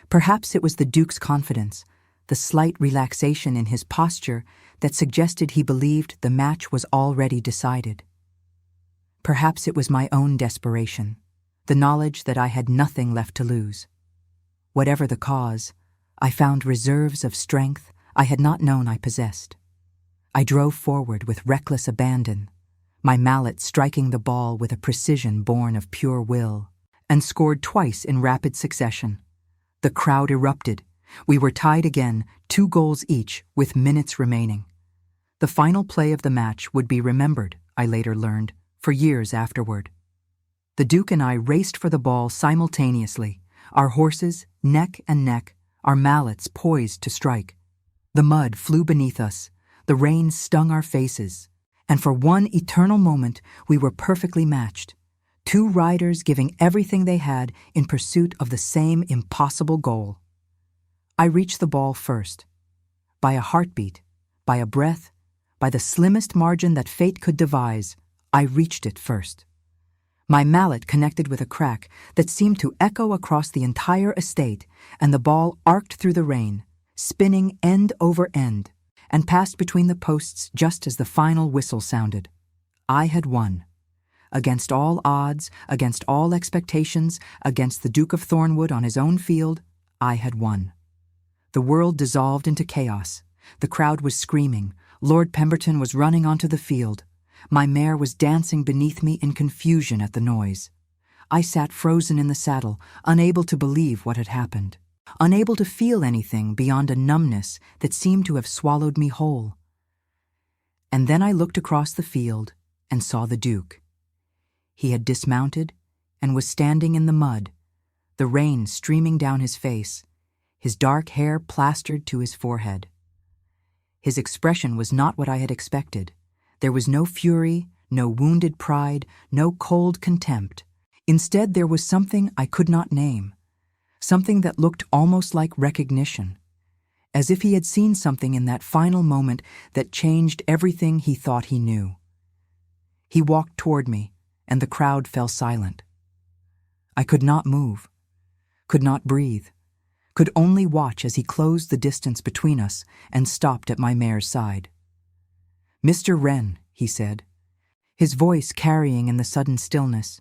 Perhaps it was the Duke's confidence, the slight relaxation in his posture that suggested he believed the match was already decided. Perhaps it was my own desperation, the knowledge that I had nothing left to lose. Whatever the cause, I found reserves of strength I had not known I possessed. I drove forward with reckless abandon, my mallet striking the ball with a precision born of pure will, and scored twice in rapid succession. The crowd erupted. We were tied again, 2 goals each, with minutes remaining. The final play of the match would be remembered, I later learned, for years afterward. The Duke and I raced for the ball simultaneously, our horses neck and neck, our mallets poised to strike. The mud flew beneath us, the rain stung our faces, and for one eternal moment we were perfectly matched, 2 riders giving everything they had in pursuit of the same impossible goal. I reached the ball first. By a heartbeat, by a breath, by the slimmest margin that fate could devise, I reached it first. My mallet connected with a crack that seemed to echo across the entire estate, and the ball arced through the rain, spinning end over end, and passed between the posts just as the final whistle sounded. I had won. Against all odds, against all expectations, against the Duke of Thornwood on his own field, I had won. The world dissolved into chaos. The crowd was screaming. Lord Pemberton was running onto the field. My mare was dancing beneath me in confusion at the noise. I sat frozen in the saddle, unable to believe what had happened, unable to feel anything beyond a numbness that seemed to have swallowed me whole. And then I looked across the field and saw the Duke. He had dismounted and was standing in the mud, the rain streaming down his face, his dark hair plastered to his forehead. His expression was not what I had expected. There was no fury, no wounded pride, no cold contempt. Instead, there was something I could not name, something that looked almost like recognition, as if he had seen something in that final moment that changed everything he thought he knew. He walked toward me, and the crowd fell silent. I could not move, could not breathe, could only watch as he closed the distance between us and stopped at my mare's side. "Mr. Wren," he said, his voice carrying in the sudden stillness.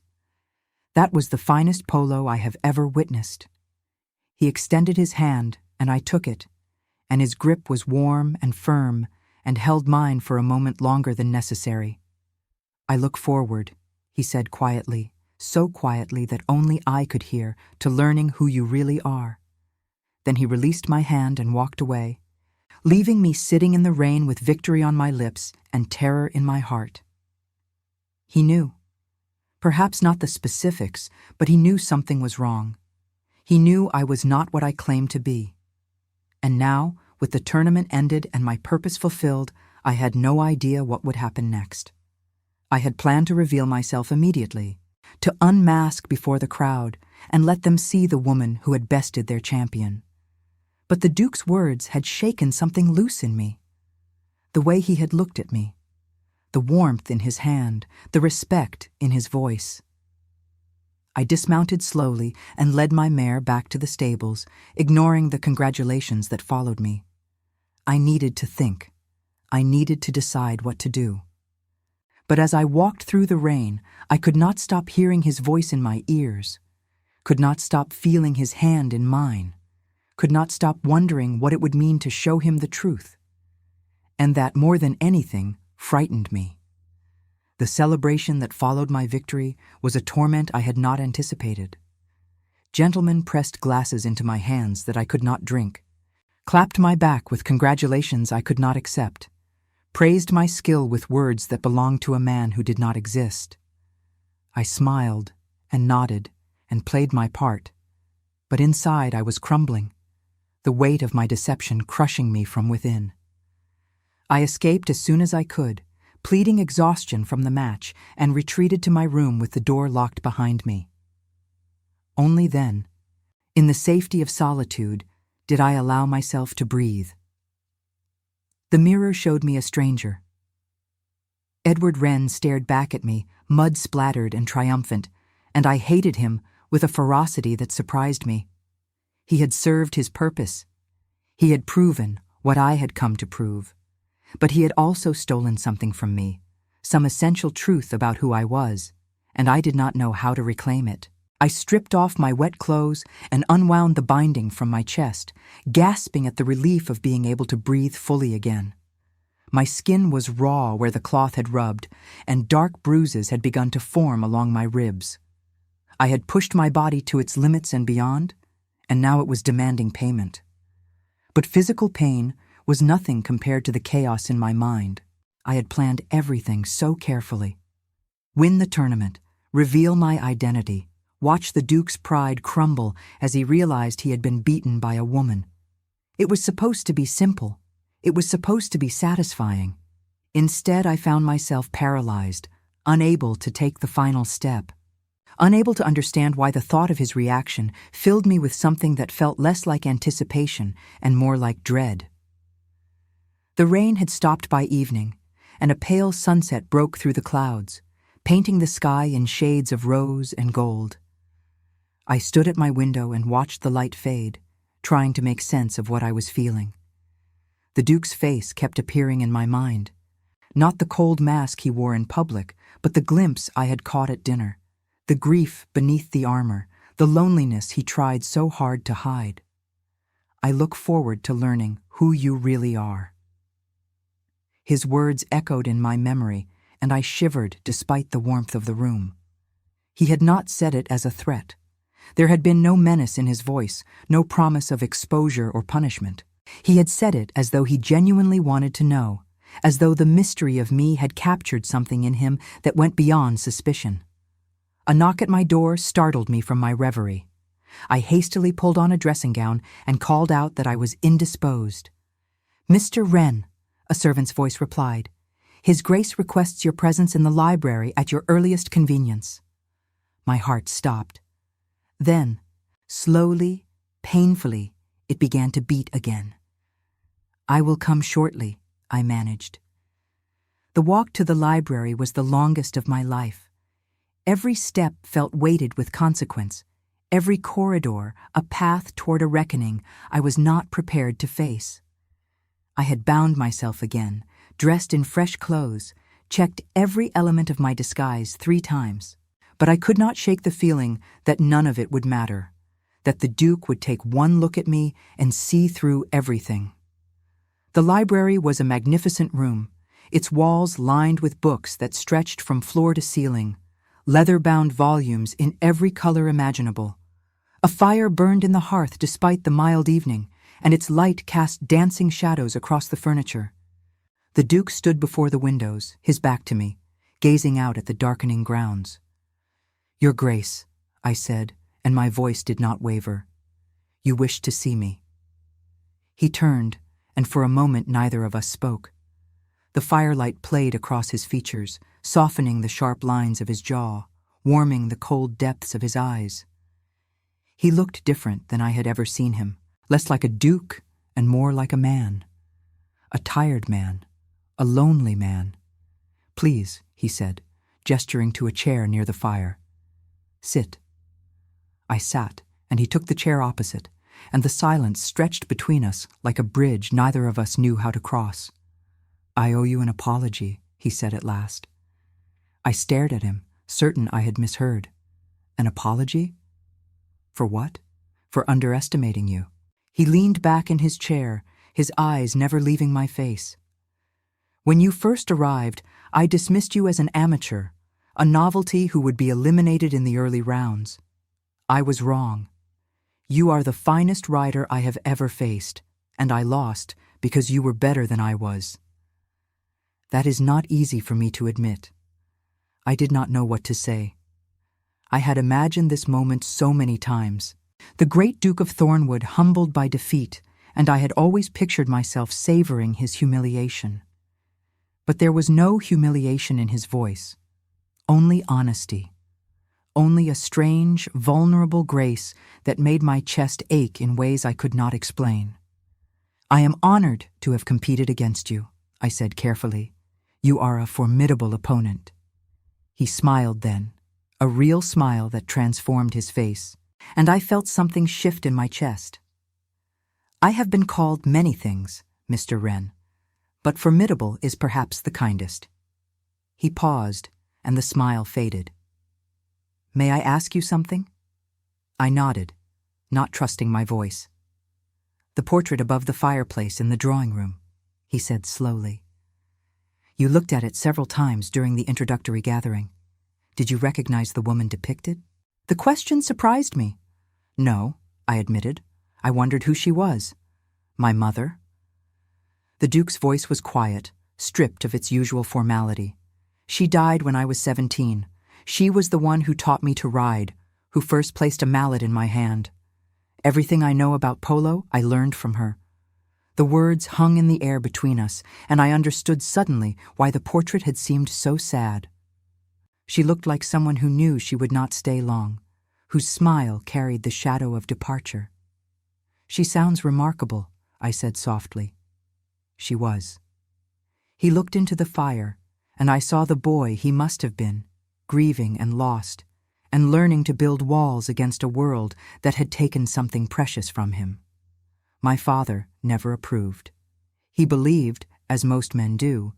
"That was the finest polo I have ever witnessed." He extended his hand, and I took it, and his grip was warm and firm and held mine for a moment longer than necessary. "I look forward," he said quietly, so quietly that only I could hear, "to learning who you really are." Then he released my hand and walked away, leaving me sitting in the rain with victory on my lips and terror in my heart. He knew. Perhaps not the specifics, but he knew something was wrong. He knew I was not what I claimed to be. And now, with the tournament ended and my purpose fulfilled, I had no idea what would happen next. I had planned to reveal myself immediately, to unmask before the crowd and let them see the woman who had bested their champion. But the Duke's words had shaken something loose in me. The way he had looked at me, the warmth in his hand, the respect in his voice. I dismounted slowly and led my mare back to the stables, ignoring the congratulations that followed me. I needed to think. I needed to decide what to do. But as I walked through the rain, I could not stop hearing his voice in my ears, could not stop feeling his hand in mine, could not stop wondering what it would mean to show him the truth. And that, more than anything, frightened me. The celebration that followed my victory was a torment I had not anticipated. Gentlemen pressed glasses into my hands that I could not drink, clapped my back with congratulations I could not accept, praised my skill with words that belonged to a man who did not exist. I smiled and nodded and played my part, but inside I was crumbling, the weight of my deception crushing me from within. I escaped as soon as I could, pleading exhaustion from the match, and retreated to my room with the door locked behind me. Only then, in the safety of solitude, did I allow myself to breathe. The mirror showed me a stranger. Edward Wren stared back at me, mud-splattered and triumphant, and I hated him with a ferocity that surprised me. He had served his purpose. He had proven what I had come to prove. But he had also stolen something from me, some essential truth about who I was, and I did not know how to reclaim it. I stripped off my wet clothes and unwound the binding from my chest, gasping at the relief of being able to breathe fully again. My skin was raw where the cloth had rubbed, and dark bruises had begun to form along my ribs. I had pushed my body to its limits and beyond, and now it was demanding payment. But physical pain was nothing compared to the chaos in my mind. I had planned everything so carefully. Win the tournament, reveal my identity, watch the Duke's pride crumble as he realized he had been beaten by a woman. It was supposed to be simple. It was supposed to be satisfying. Instead, I found myself paralyzed, unable to take the final step, unable to understand why the thought of his reaction filled me with something that felt less like anticipation and more like dread. The rain had stopped by evening, and a pale sunset broke through the clouds, painting the sky in shades of rose and gold. I stood at my window and watched the light fade, trying to make sense of what I was feeling. The Duke's face kept appearing in my mind, not the cold mask he wore in public, but the glimpse I had caught at dinner, the grief beneath the armor, the loneliness he tried so hard to hide. I look forward to learning who you really are. His words echoed in my memory, and I shivered despite the warmth of the room. He had not said it as a threat. There had been no menace in his voice, no promise of exposure or punishment. He had said it as though he genuinely wanted to know, as though the mystery of me had captured something in him that went beyond suspicion. A knock at my door startled me from my reverie. I hastily pulled on a dressing gown and called out that I was indisposed. "Mr. Wren," a servant's voice replied. "His Grace requests your presence in the library at your earliest convenience." My heart stopped. Then, slowly, painfully, it began to beat again. "I will come shortly," I managed. The walk to the library was the longest of my life. Every step felt weighted with consequence. every corridor a path toward a reckoning I was not prepared to face. I had bound myself again, dressed in fresh clothes, checked every element of my disguise 3 times, but I could not shake the feeling that none of it would matter, that the Duke would take one look at me and see through everything. The library was a magnificent room, its walls lined with books that stretched from floor to ceiling, leather-bound volumes in every color imaginable. A fire burned in the hearth despite the mild evening, and its light cast dancing shadows across the furniture. The Duke stood before the windows, his back to me, gazing out at the darkening grounds. "Your Grace," I said, and my voice did not waver. "You wished to see me." He turned, and for a moment neither of us spoke. The firelight played across his features, softening the sharp lines of his jaw, warming the cold depths of his eyes. He looked different than I had ever seen him, less like a duke and more like a man. A tired man, a lonely man. "Please," he said, gesturing to a chair near the fire. "Sit." I sat, and he took the chair opposite, and the silence stretched between us like a bridge neither of us knew how to cross. "I owe you an apology," he said at last. I stared at him, certain I had misheard. An apology? For what? For underestimating you. He leaned back in his chair, his eyes never leaving my face. "When you first arrived, I dismissed you as an amateur, a novelty who would be eliminated in the early rounds. I was wrong. You are the finest rider I have ever faced, and I lost because you were better than I was. That is not easy for me to admit." I did not know what to say. I had imagined this moment so many times. The great Duke of Thornwood humbled by defeat, and I had always pictured myself savoring his humiliation. But there was no humiliation in his voice, only honesty, only a strange, vulnerable grace that made my chest ache in ways I could not explain. "I am honored to have competed against you," I said carefully. "You are a formidable opponent." He smiled then, a real smile that transformed his face, and I felt something shift in my chest. "I have been called many things, Mr. Wren, but formidable is perhaps the kindest." He paused, and the smile faded. "May I ask you something?" I nodded, not trusting my voice. "The portrait above the fireplace in the drawing room," he said slowly. "You looked at it several times during the introductory gathering. Did you recognize the woman depicted?" The question surprised me. "No," I admitted. "I wondered who she was." "My mother?" The Duke's voice was quiet, stripped of its usual formality. "She died when I was 17. She was the one who taught me to ride, who first placed a mallet in my hand. Everything I know about polo, I learned from her." The words hung in the air between us, and I understood suddenly why the portrait had seemed so sad. She looked like someone who knew she would not stay long, whose smile carried the shadow of departure. "She sounds remarkable," I said softly. She was. He looked into the fire, and I saw the boy he must have been, grieving and lost, and learning to build walls against a world that had taken something precious from him. My father never approved. He believed, as most men do,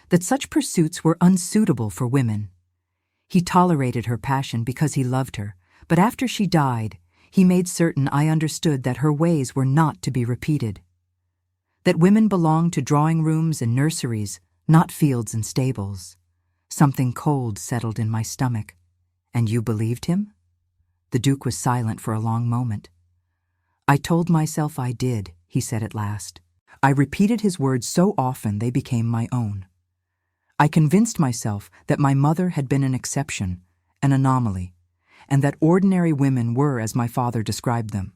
that such pursuits were unsuitable for women. He tolerated her passion because he loved her, but after she died, he made certain I understood that her ways were not to be repeated. That women belonged to drawing rooms and nurseries, not fields and stables. Something cold settled in my stomach. "And you believed him?" The Duke was silent for a long moment. "I told myself I did," he said at last. I repeated his words so often they became my own. I convinced myself that my mother had been an exception, an anomaly, and that ordinary women were as my father described them: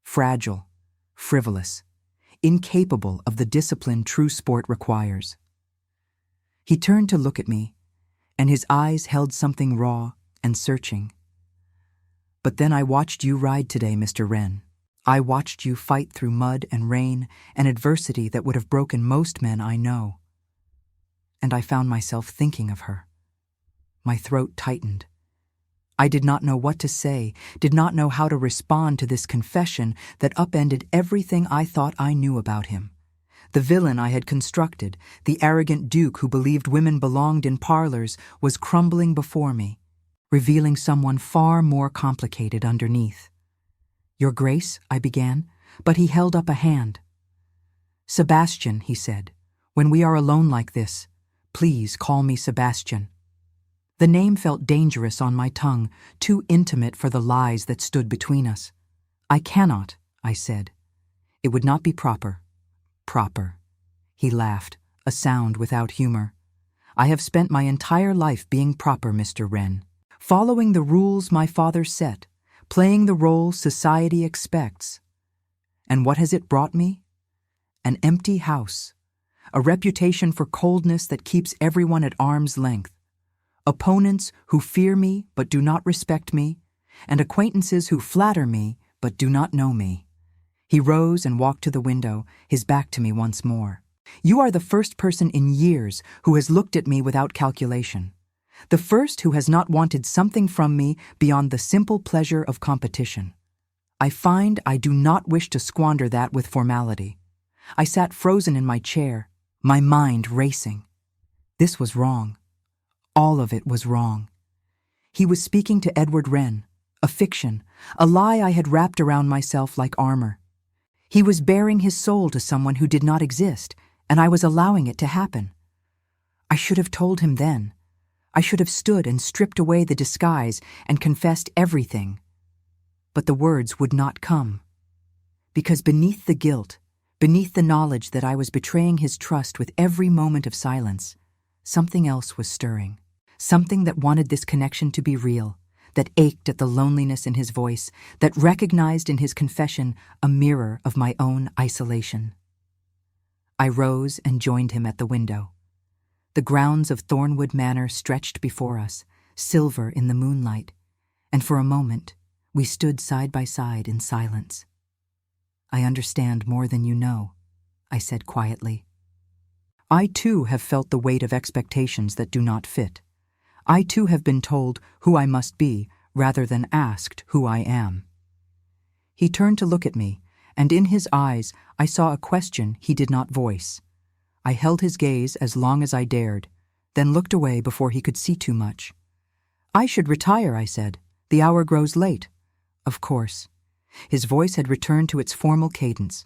fragile, frivolous, incapable of the discipline true sport requires. He turned to look at me, and his eyes held something raw and searching. "But then I watched you ride today, Mr. Wren. I watched you fight through mud and rain and adversity that would have broken most men I know. And I found myself thinking of her. My throat tightened. I did not know what to say, did not know how to respond to this confession that upended everything I thought I knew about him. The villain I had constructed, the arrogant duke who believed women belonged in parlors, was crumbling before me, revealing someone far more complicated underneath. "Your Grace," I began, but he held up a hand. "Sebastian," he said, "when we are alone like this, please call me Sebastian." The name felt dangerous on my tongue, too intimate for the lies that stood between us. "I cannot," I said. "It would not be proper." "Proper." He laughed, a sound without humor. "I have spent my entire life being proper, Mr. Wren, following the rules my father set, playing the role society expects. And what has it brought me? An empty house, a reputation for coldness that keeps everyone at arm's length, opponents who fear me but do not respect me, and acquaintances who flatter me but do not know me." He rose and walked to the window, his back to me once more. "You are the first person in years who has looked at me without calculation, the first who has not wanted something from me beyond the simple pleasure of competition. I find I do not wish to squander that with formality." I sat frozen in my chair, my mind racing. This was wrong. All of it was wrong. He was speaking to Edward Wren, a fiction, a lie I had wrapped around myself like armor. He was baring his soul to someone who did not exist, and I was allowing it to happen. I should have told him then. I should have stood and stripped away the disguise and confessed everything. But the words would not come. Because beneath the guilt, beneath the knowledge that I was betraying his trust with every moment of silence, something else was stirring. Something that wanted this connection to be real, that ached at the loneliness in his voice, that recognized in his confession a mirror of my own isolation. I rose and joined him at the window. The grounds of Thornwood Manor stretched before us, silver in the moonlight, and for a moment we stood side by side in silence. "I understand more than you know," I said quietly. "I too have felt the weight of expectations that do not fit. I too have been told who I must be rather than asked who I am." He turned to look at me, and in his eyes I saw a question he did not voice. I held his gaze as long as I dared, then looked away before he could see too much. "I should retire," I said. "The hour grows late." "Of course." His voice had returned to its formal cadence.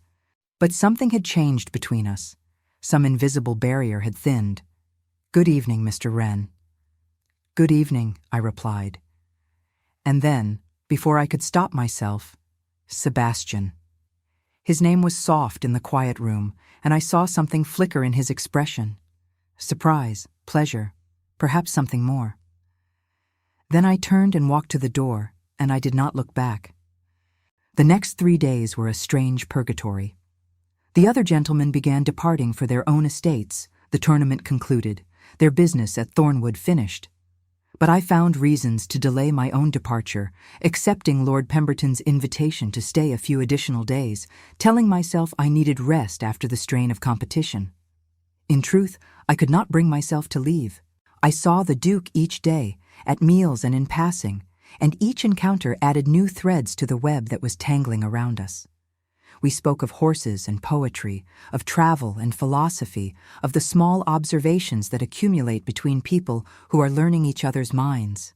But something had changed between us. Some invisible barrier had thinned. "Good evening, Mr. Wren." "Good evening," I replied. And then, before I could stop myself, Sebastian. His name was soft in the quiet room, and I saw something flicker in his expression. Surprise, pleasure, perhaps something more. Then I turned and walked to the door, and I did not look back. The next 3 days were a strange purgatory. The other gentlemen began departing for their own estates, the tournament concluded, their business at Thornwood finished. But I found reasons to delay my own departure, accepting Lord Pemberton's invitation to stay a few additional days, telling myself I needed rest after the strain of competition. In truth, I could not bring myself to leave. I saw the Duke each day, at meals and in passing, and each encounter added new threads to the web that was tangling around us. We spoke of horses and poetry, of travel and philosophy, of the small observations that accumulate between people who are learning each other's minds.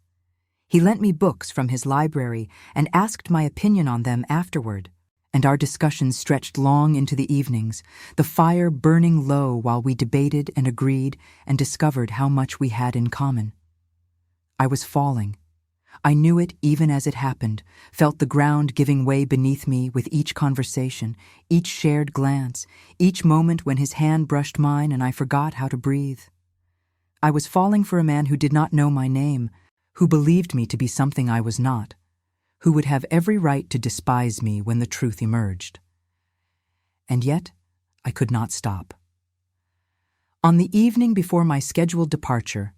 He lent me books from his library and asked my opinion on them afterward, and our discussions stretched long into the evenings, the fire burning low while we debated and agreed and discovered how much we had in common. I was falling. I knew it even as it happened, felt the ground giving way beneath me with each conversation, each shared glance, each moment when his hand brushed mine and I forgot how to breathe. I was falling for a man who did not know my name, who believed me to be something I was not, who would have every right to despise me when the truth emerged. And yet, I could not stop. On the evening before my scheduled departure,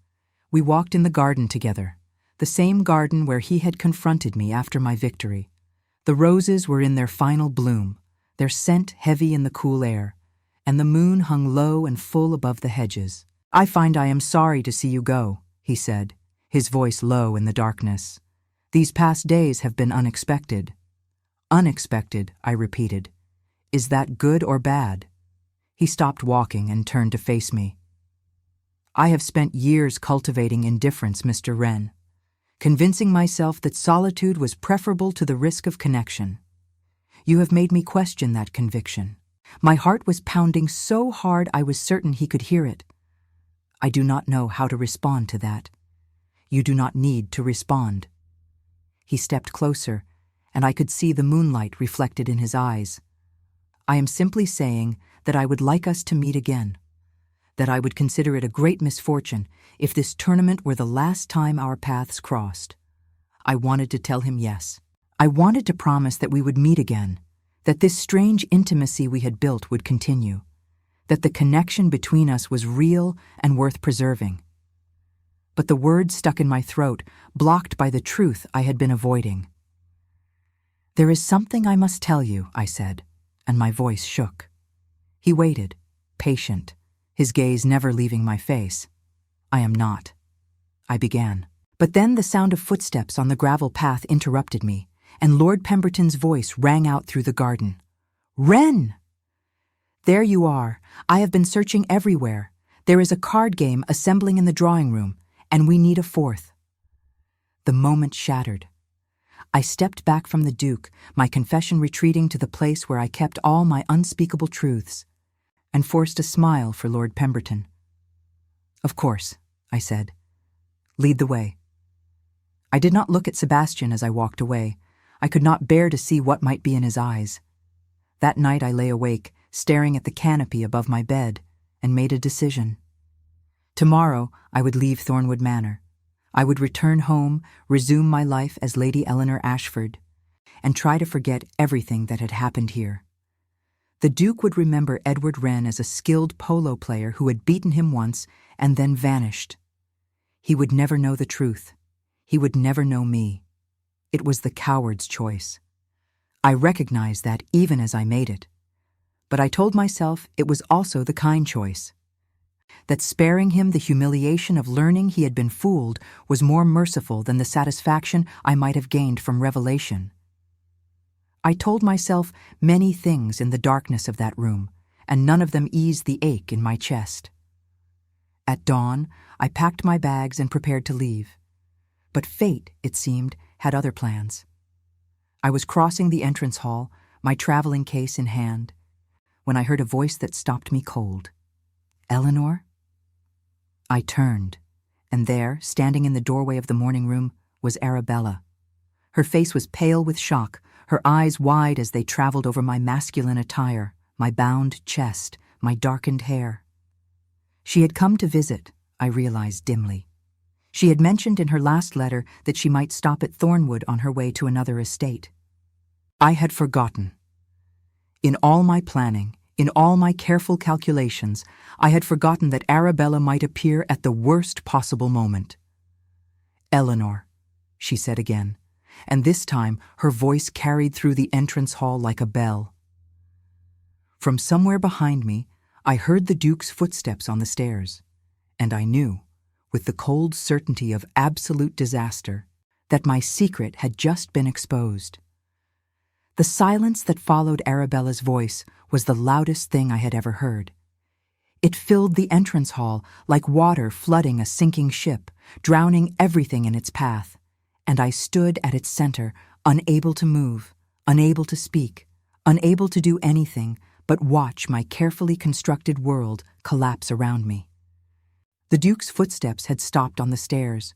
we walked in the garden together. The same garden where he had confronted me after my victory. The roses were in their final bloom, their scent heavy in the cool air, and the moon hung low and full above the hedges. "I find I am sorry to see you go," he said, his voice low in the darkness. These past days have been unexpected. Unexpected, I repeated. Is that good or bad? He stopped walking and turned to face me. I have spent years cultivating indifference, Mr. Wren, convincing myself that solitude was preferable to the risk of connection. You have made me question that conviction. My heart was pounding so hard I was certain he could hear it. I do not know how to respond to that. You do not need to respond. He stepped closer, and I could see the moonlight reflected in his eyes. I am simply saying that I would like us to meet again, that I would consider it a great misfortune if this tournament were the last time our paths crossed. I wanted to tell him yes. I wanted to promise that we would meet again, that this strange intimacy we had built would continue, that the connection between us was real and worth preserving. But the words stuck in my throat, blocked by the truth I had been avoiding. There is something I must tell you, I said, and my voice shook. He waited, patient, his gaze never leaving my face. I am not. I began. But then the sound of footsteps on the gravel path interrupted me, and Lord Pemberton's voice rang out through the garden. Wren! There you are. I have been searching everywhere. There is a card game assembling in the drawing room, and we need a fourth. The moment shattered. I stepped back from the Duke, my confession retreating to the place where I kept all my unspeakable truths, and forced a smile for Lord Pemberton. Of course, I said. Lead the way. I did not look at Sebastian as I walked away. I could not bear to see what might be in his eyes. That night I lay awake, staring at the canopy above my bed, and made a decision. Tomorrow I would leave Thornwood Manor. I would return home, resume my life as Lady Eleanor Ashford, and try to forget everything that had happened here. The Duke would remember Edward Wren as a skilled polo player who had beaten him once and then vanished. He would never know the truth. He would never know me. It was the coward's choice. I recognized that even as I made it. But I told myself it was also the kind choice. That sparing him the humiliation of learning he had been fooled was more merciful than the satisfaction I might have gained from revelation. I told myself many things in the darkness of that room, and none of them eased the ache in my chest. At dawn, I packed my bags and prepared to leave. But fate, it seemed, had other plans. I was crossing the entrance hall, my traveling case in hand, when I heard a voice that stopped me cold. Eleanor? I turned, and there, standing in the doorway of the morning room, was Arabella. Her face was pale with shock, her eyes wide as they traveled over my masculine attire, my bound chest, my darkened hair. She had come to visit, I realized dimly. She had mentioned in her last letter that she might stop at Thornwood on her way to another estate. I had forgotten. In all my planning, in all my careful calculations, I had forgotten that Arabella might appear at the worst possible moment. Eleanor, she said again, and this time her voice carried through the entrance hall like a bell. From somewhere behind me, I heard the Duke's footsteps on the stairs, and I knew, with the cold certainty of absolute disaster, that my secret had just been exposed. The silence that followed Arabella's voice was the loudest thing I had ever heard. It filled the entrance hall like water flooding a sinking ship, drowning everything in its path, and I stood at its center, unable to move, unable to speak, unable to do anything but watch my carefully constructed world collapse around me. The Duke's footsteps had stopped on the stairs.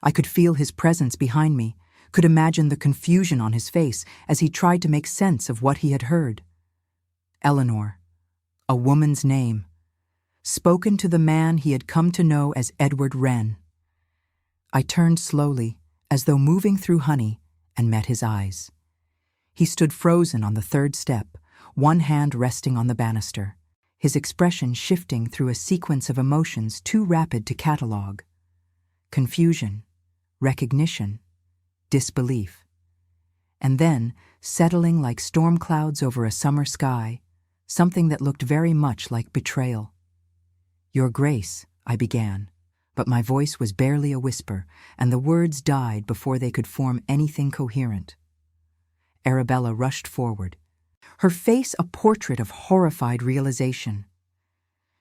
I could feel his presence behind me, could imagine the confusion on his face as he tried to make sense of what he had heard. Eleanor, a woman's name, spoken to the man he had come to know as Edward Wren. I turned slowly, as though moving through honey, and met his eyes. He stood frozen on the third step, one hand resting on the banister, his expression shifting through a sequence of emotions too rapid to catalogue. Confusion, recognition, disbelief. And then, settling like storm clouds over a summer sky, something that looked very much like betrayal. "Your Grace," I began, but my voice was barely a whisper, and the words died before they could form anything coherent. Arabella rushed forward, her face a portrait of horrified realization.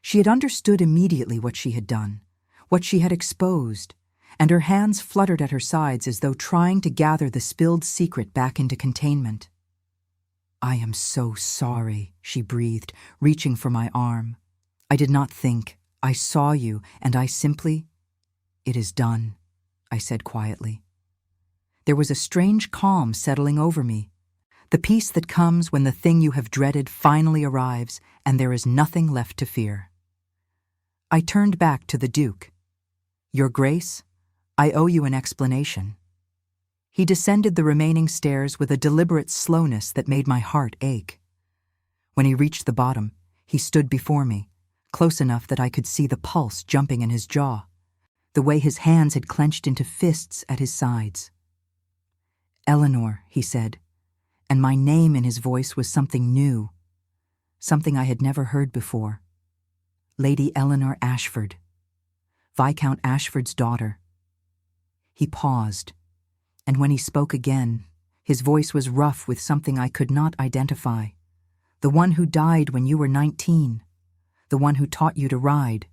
She had understood immediately what she had done, what she had exposed, and her hands fluttered at her sides as though trying to gather the spilled secret back into containment. "I am so sorry," she breathed, reaching for my arm. "I did not think. I saw you, and I simply—" "It is done," I said quietly. There was a strange calm settling over me, the peace that comes when the thing you have dreaded finally arrives and there is nothing left to fear. I turned back to the Duke. "Your Grace, I owe you an explanation." He descended the remaining stairs with a deliberate slowness that made my heart ache. When he reached the bottom, he stood before me, close enough that I could see the pulse jumping in his jaw, the way his hands had clenched into fists at his sides. "Eleanor," he said, and my name in his voice was something new, something I had never heard before. "Lady Eleanor Ashford, Viscount Ashford's daughter." He paused, and when he spoke again, his voice was rough with something I could not identify. "The one who died when you were 19, the one who taught you to ride."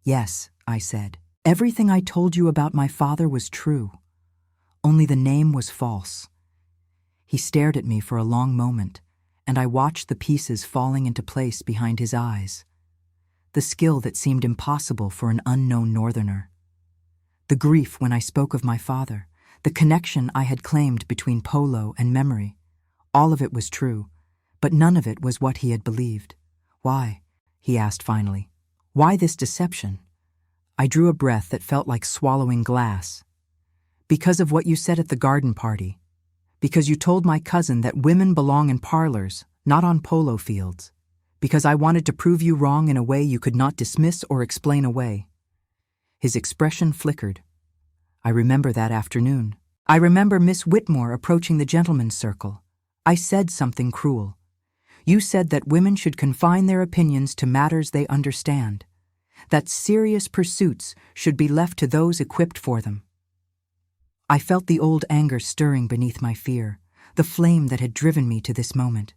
"Yes," I said. "Everything I told you about my father was true. Only the name was false." He stared at me for a long moment, and I watched the pieces falling into place behind his eyes. The skill that seemed impossible for an unknown northerner. The grief when I spoke of my father, the connection I had claimed between Polo and memory. All of it was true, but none of it was what he had believed. "Why?" he asked finally. "Why this deception?" I drew a breath that felt like swallowing glass. "Because of what you said at the garden party. Because you told my cousin that women belong in parlors, not on polo fields. Because I wanted to prove you wrong in a way you could not dismiss or explain away." His expression flickered. "I remember that afternoon. I remember Miss Whitmore approaching the gentlemen's circle. I said something cruel. You said that women should confine their opinions to matters they understand, that serious pursuits should be left to those equipped for them." I felt the old anger stirring beneath my fear, the flame that had driven me to this moment.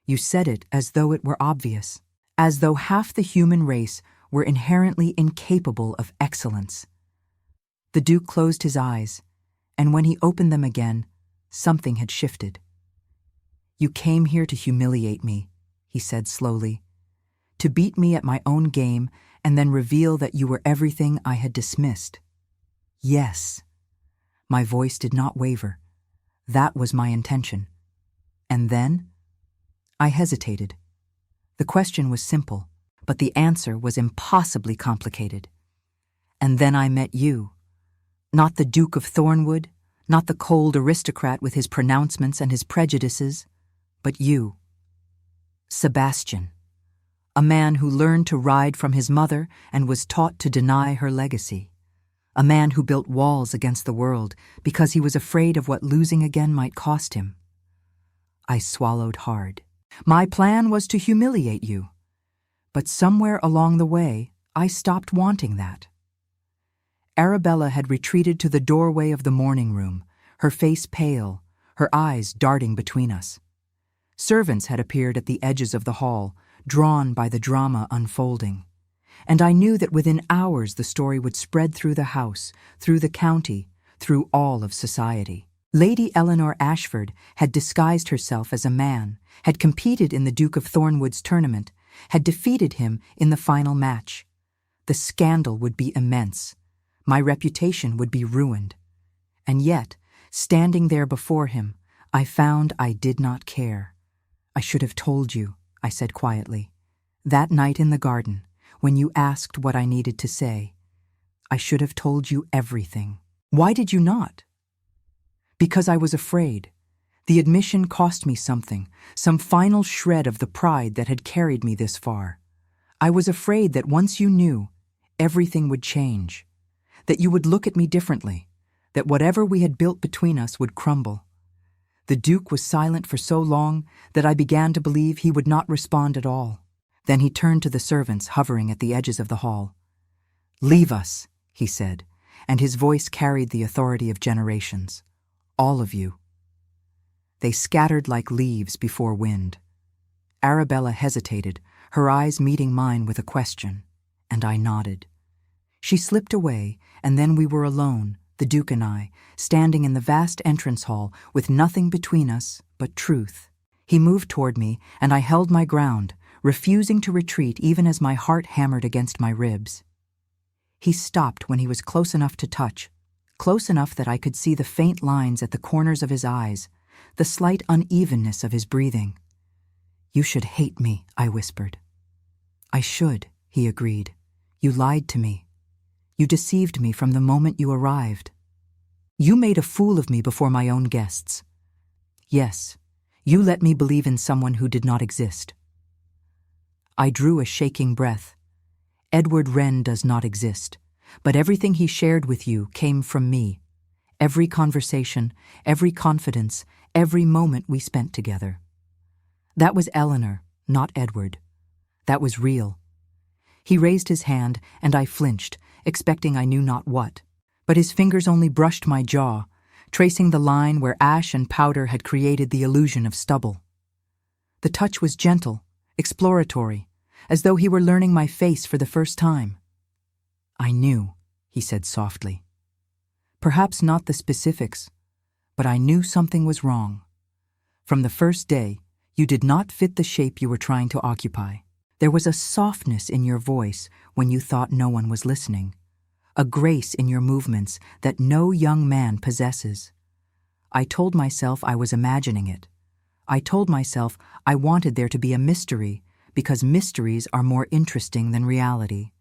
You said it as though it were obvious, as though half the human race were inherently incapable of excellence. The Duke closed his eyes, and when he opened them again, something had shifted. "You came here to humiliate me," he said slowly, "to beat me at my own game and then reveal that you were everything I had dismissed." "Yes." My voice did not waver. That was my intention. "And then?" I hesitated. The question was simple, but the answer was impossibly complicated. "And then I met you. Not the Duke of Thornwood, not the cold aristocrat with his pronouncements and his prejudices, but you. Sebastian, a man who learned to ride from his mother and was taught to deny her legacy. A man who built walls against the world because he was afraid of what losing again might cost him." I swallowed hard. My plan was to humiliate you. But somewhere along the way, I stopped wanting that. Arabella had retreated to the doorway of the morning room, her face pale, her eyes darting between us. Servants had appeared at the edges of the hall, drawn by the drama unfolding. And I knew that within hours the story would spread through the house, through the county, through all of society. Lady Eleanor Ashford had disguised herself as a man, had competed in the Duke of Thornwood's tournament, had defeated him in the final match. The scandal would be immense. My reputation would be ruined. And yet, standing there before him, I found I did not care. "I should have told you," I said quietly. "That night in the garden, when you asked what I needed to say, I should have told you everything." "Why did you not?" "Because I was afraid. The admission cost me something, some final shred of the pride that had carried me this far. I was afraid that once you knew, everything would change, that you would look at me differently, that whatever we had built between us would crumble. The Duke was silent for so long that I began to believe he would not respond at all. Then he turned to the servants hovering at the edges of the hall. "Leave us," he said, and his voice carried the authority of generations. All of you. They scattered like leaves before wind. Arabella hesitated, her eyes meeting mine with a question, and I nodded. She slipped away, and then we were alone, the Duke and I, standing in the vast entrance hall with nothing between us but truth. He moved toward me, and I held my ground, refusing to retreat even as my heart hammered against my ribs. He stopped when he was close enough to touch, close enough that I could see the faint lines at the corners of his eyes, the slight unevenness of his breathing. "You should hate me," I whispered. "I should," he agreed. "You lied to me. You deceived me from the moment you arrived. You made a fool of me before my own guests. Yes, you let me believe in someone who did not exist." I drew a shaking breath. Edward Wren does not exist, but everything he shared with you came from me. Every conversation, every confidence, every moment we spent together. That was Eleanor, not Edward. That was real. He raised his hand, and I flinched, expecting I knew not what. But his fingers only brushed my jaw, tracing the line where ash and powder had created the illusion of stubble. The touch was gentle, exploratory, as though he were learning my face for the first time. "I knew," he said softly. "Perhaps not the specifics, but I knew something was wrong. From the first day, you did not fit the shape you were trying to occupy. There was a softness in your voice when you thought no one was listening, a grace in your movements that no young man possesses. I told myself I was imagining it. I told myself I wanted there to be a mystery, because mysteries are more interesting than reality."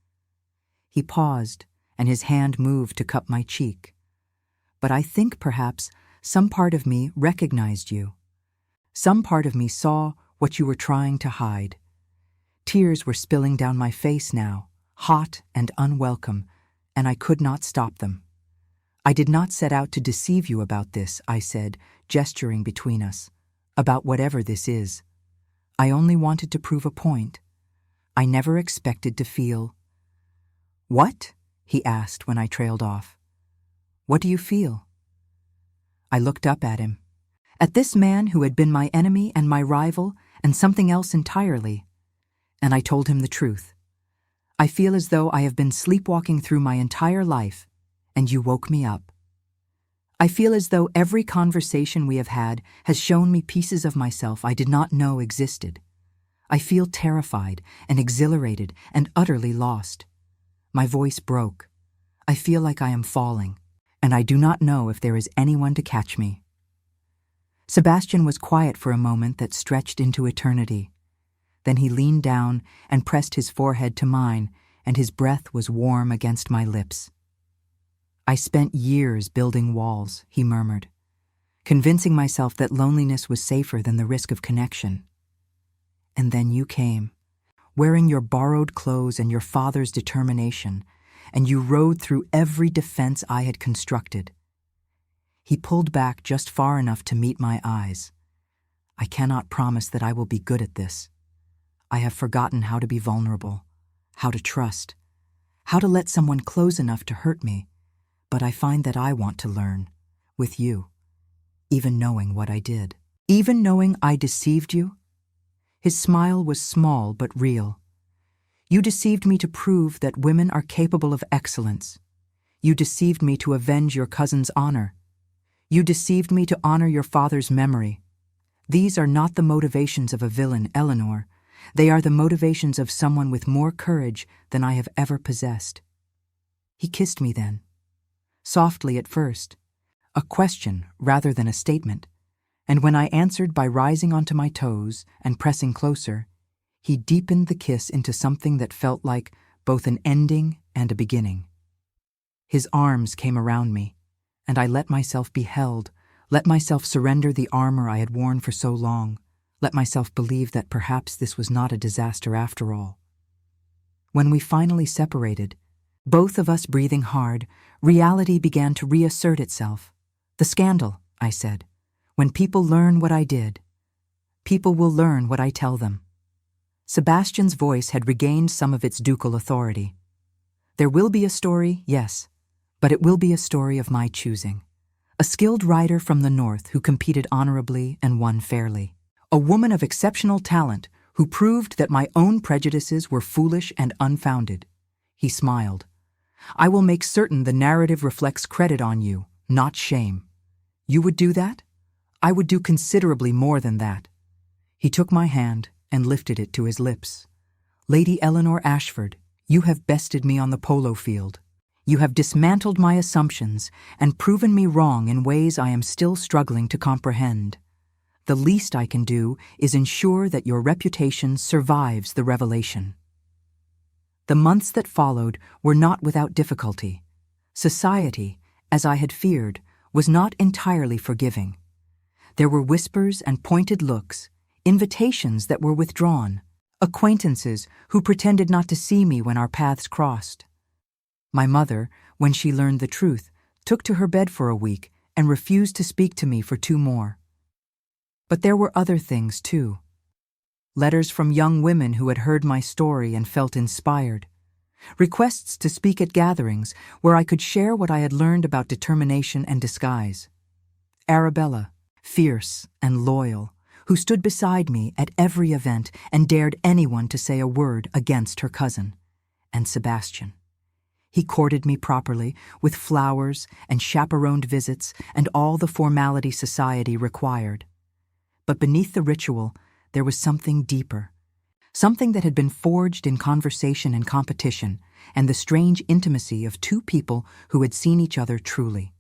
He paused, and his hand moved to cup my cheek. "But I think perhaps some part of me recognized you. Some part of me saw what you were trying to hide." Tears were spilling down my face now, hot and unwelcome, and I could not stop them. "I did not set out to deceive you about this," I said, gesturing between us. "About whatever this is. I only wanted to prove a point. I never expected to feel—" "What?" he asked when I trailed off. "What do you feel?" I looked up at him. At this man who had been my enemy and my rival and something else entirely. And I told him the truth. "I feel as though I have been sleepwalking through my entire life, and you woke me up. I feel as though every conversation we have had has shown me pieces of myself I did not know existed. I feel terrified and exhilarated and utterly lost. My voice broke. I feel like I am falling, and I do not know if there is anyone to catch me." Sebastian was quiet for a moment that stretched into eternity. Then he leaned down and pressed his forehead to mine, and his breath was warm against my lips. "I spent years building walls," he murmured, "convincing myself that loneliness was safer than the risk of connection. And then you came, wearing your borrowed clothes and your father's determination, and you rode through every defense I had constructed." He pulled back just far enough to meet my eyes. "I cannot promise that I will be good at this. I have forgotten how to be vulnerable, how to trust, how to let someone close enough to hurt me, but I find that I want to learn, with you, even knowing what I did. Even knowing I deceived you?" His smile was small but real. "You deceived me to prove that women are capable of excellence. You deceived me to avenge your cousin's honor. You deceived me to honor your father's memory. These are not the motivations of a villain, Eleanor. They are the motivations of someone with more courage than I have ever possessed." He kissed me then. Softly at first, a question rather than a statement, and when I answered by rising onto my toes and pressing closer, he deepened the kiss into something that felt like both an ending and a beginning. His arms came around me, and I let myself be held, let myself surrender the armor I had worn for so long, let myself believe that perhaps this was not a disaster after all. When we finally separated, both of us breathing hard, reality began to reassert itself. "The scandal," I said. "When people learn what I did, people will learn what I tell them." Sebastian's voice had regained some of its ducal authority. There will be a story, yes, but it will be a story of my choosing. A skilled rider from the north who competed honorably and won fairly. A woman of exceptional talent who proved that my own prejudices were foolish and unfounded. He smiled. I will make certain the narrative reflects credit on you, not shame. You would do that? I would do considerably more than that. He took my hand and lifted it to his lips. Lady Eleanor Ashford, you have bested me on the polo field. You have dismantled my assumptions and proven me wrong in ways I am still struggling to comprehend. The least I can do is ensure that your reputation survives the revelation. The months that followed were not without difficulty. Society, as I had feared, was not entirely forgiving. There were whispers and pointed looks, invitations that were withdrawn, acquaintances who pretended not to see me when our paths crossed. My mother, when she learned the truth, took to her bed for a week and refused to speak to me for 2 more. But there were other things, too. Letters from young women who had heard my story and felt inspired. Requests to speak at gatherings where I could share what I had learned about determination and disguise. Arabella, fierce and loyal, who stood beside me at every event and dared anyone to say a word against her cousin. And Sebastian. He courted me properly, with flowers and chaperoned visits and all the formality society required. But beneath the ritual, there was something deeper. Something that had been forged in conversation and competition, and the strange intimacy of 2 people who had seen each other truly.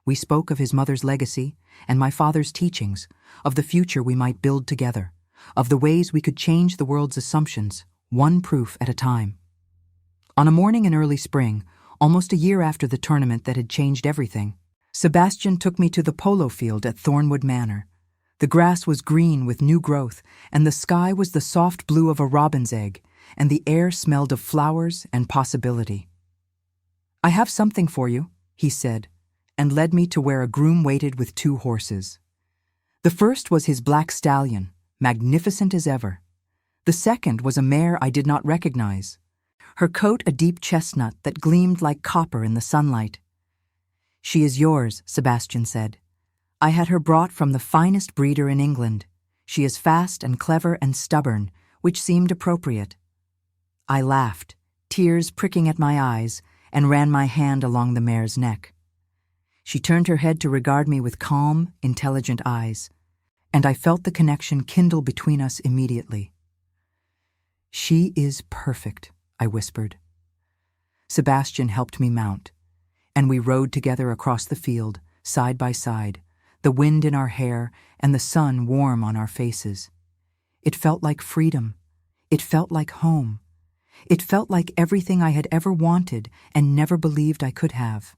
We spoke of his mother's legacy and my father's teachings, of the future we might build together, of the ways we could change the world's assumptions, one proof at a time. On a morning in early spring, almost a year after the tournament that had changed everything, Sebastian took me to the polo field at Thornwood Manor. The grass was green with new growth, and the sky was the soft blue of a robin's egg, and the air smelled of flowers and possibility. I have something for you, he said, and led me to where a groom waited with 2 horses. The first was his black stallion, magnificent as ever. The second was a mare I did not recognize, her coat a deep chestnut that gleamed like copper in the sunlight. She is yours, Sebastian said. I had her brought from the finest breeder in England. She is fast and clever and stubborn, which seemed appropriate. I laughed, tears pricking at my eyes, and ran my hand along the mare's neck. She turned her head to regard me with calm, intelligent eyes, and I felt the connection kindle between us immediately. She is perfect, I whispered. Sebastian helped me mount, and we rode together across the field, side by side, the wind in our hair and the sun warm on our faces. It felt like freedom. It felt like home. It felt like everything I had ever wanted and never believed I could have.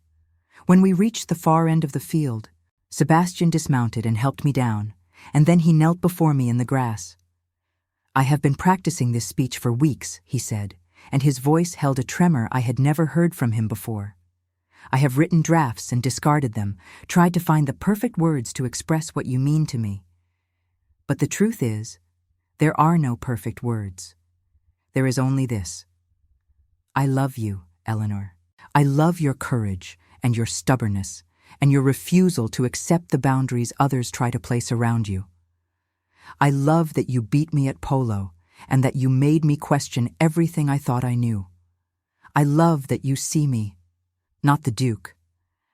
When we reached the far end of the field, Sebastian dismounted and helped me down, and then he knelt before me in the grass. I have been practicing this speech for weeks, he said, and his voice held a tremor I had never heard from him before. I have written drafts and discarded them, tried to find the perfect words to express what you mean to me. But the truth is, there are no perfect words. There is only this. I love you, Eleanor. I love your courage and your stubbornness and your refusal to accept the boundaries others try to place around you. I love that you beat me at polo and that you made me question everything I thought I knew. I love that you see me, not the Duke,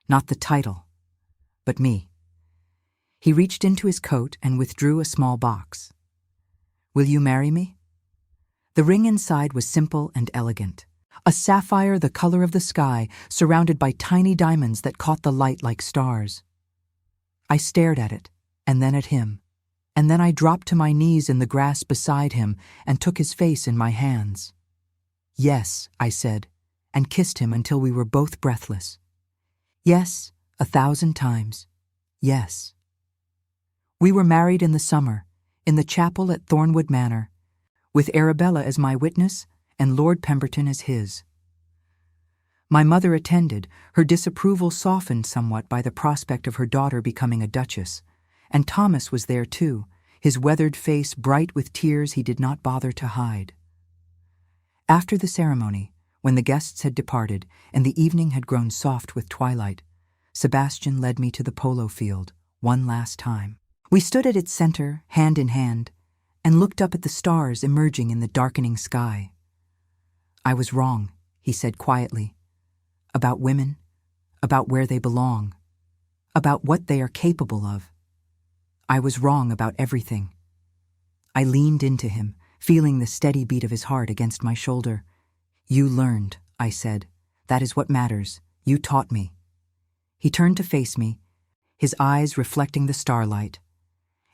not the title, but me. He reached into his coat and withdrew a small box. Will you marry me? The ring inside was simple and elegant. A sapphire the color of the sky, surrounded by tiny diamonds that caught the light like stars. I stared at it, and then at him, and then I dropped to my knees in the grass beside him and took his face in my hands. Yes, I said, and kissed him until we were both breathless. Yes, 1,000 times. Yes. We were married in the summer, in the chapel at Thornwood Manor, with Arabella as my witness and Lord Pemberton as his. My mother attended, her disapproval softened somewhat by the prospect of her daughter becoming a duchess, and Thomas was there too, his weathered face bright with tears he did not bother to hide. After the ceremony, When the guests had departed and the evening had grown soft with twilight, Sebastian led me to the polo field one last time. We stood at its center, hand in hand, and looked up at the stars emerging in the darkening sky. "I was wrong," he said quietly, "about women, about where they belong, about what they are capable of. I was wrong about everything." I leaned into him, feeling the steady beat of his heart against my shoulder. "You learned," I said. "That is what matters. You taught me." He turned to face me, his eyes reflecting the starlight.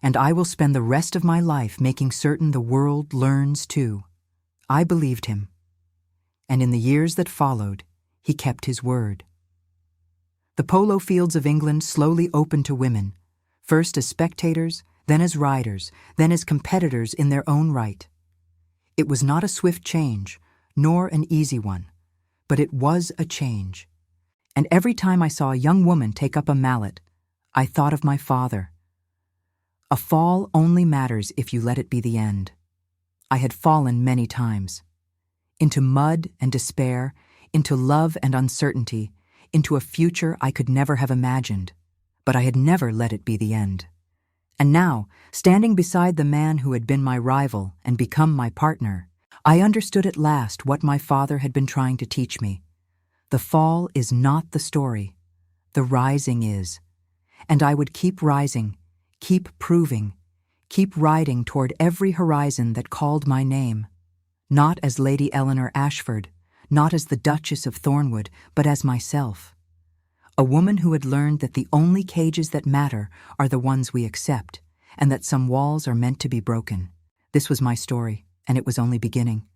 "And I will spend the rest of my life making certain the world learns too." I believed him. And in the years that followed, he kept his word. The polo fields of England slowly opened to women, first as spectators, then as riders, then as competitors in their own right. It was not a swift change, nor an easy one, but it was a change. And every time I saw a young woman take up a mallet, I thought of my father. A fall only matters if you let it be the end. I had fallen many times. Into mud and despair, into love and uncertainty, into a future I could never have imagined, but I had never let it be the end. And now, standing beside the man who had been my rival and become my partner, I understood at last what my father had been trying to teach me. The fall is not the story. The rising is. And I would keep rising, keep proving, keep riding toward every horizon that called my name. Not as Lady Eleanor Ashford, not as the Duchess of Thornwood, but as myself. A woman who had learned that the only cages that matter are the ones we accept, and that some walls are meant to be broken. This was my story, and it was only beginning.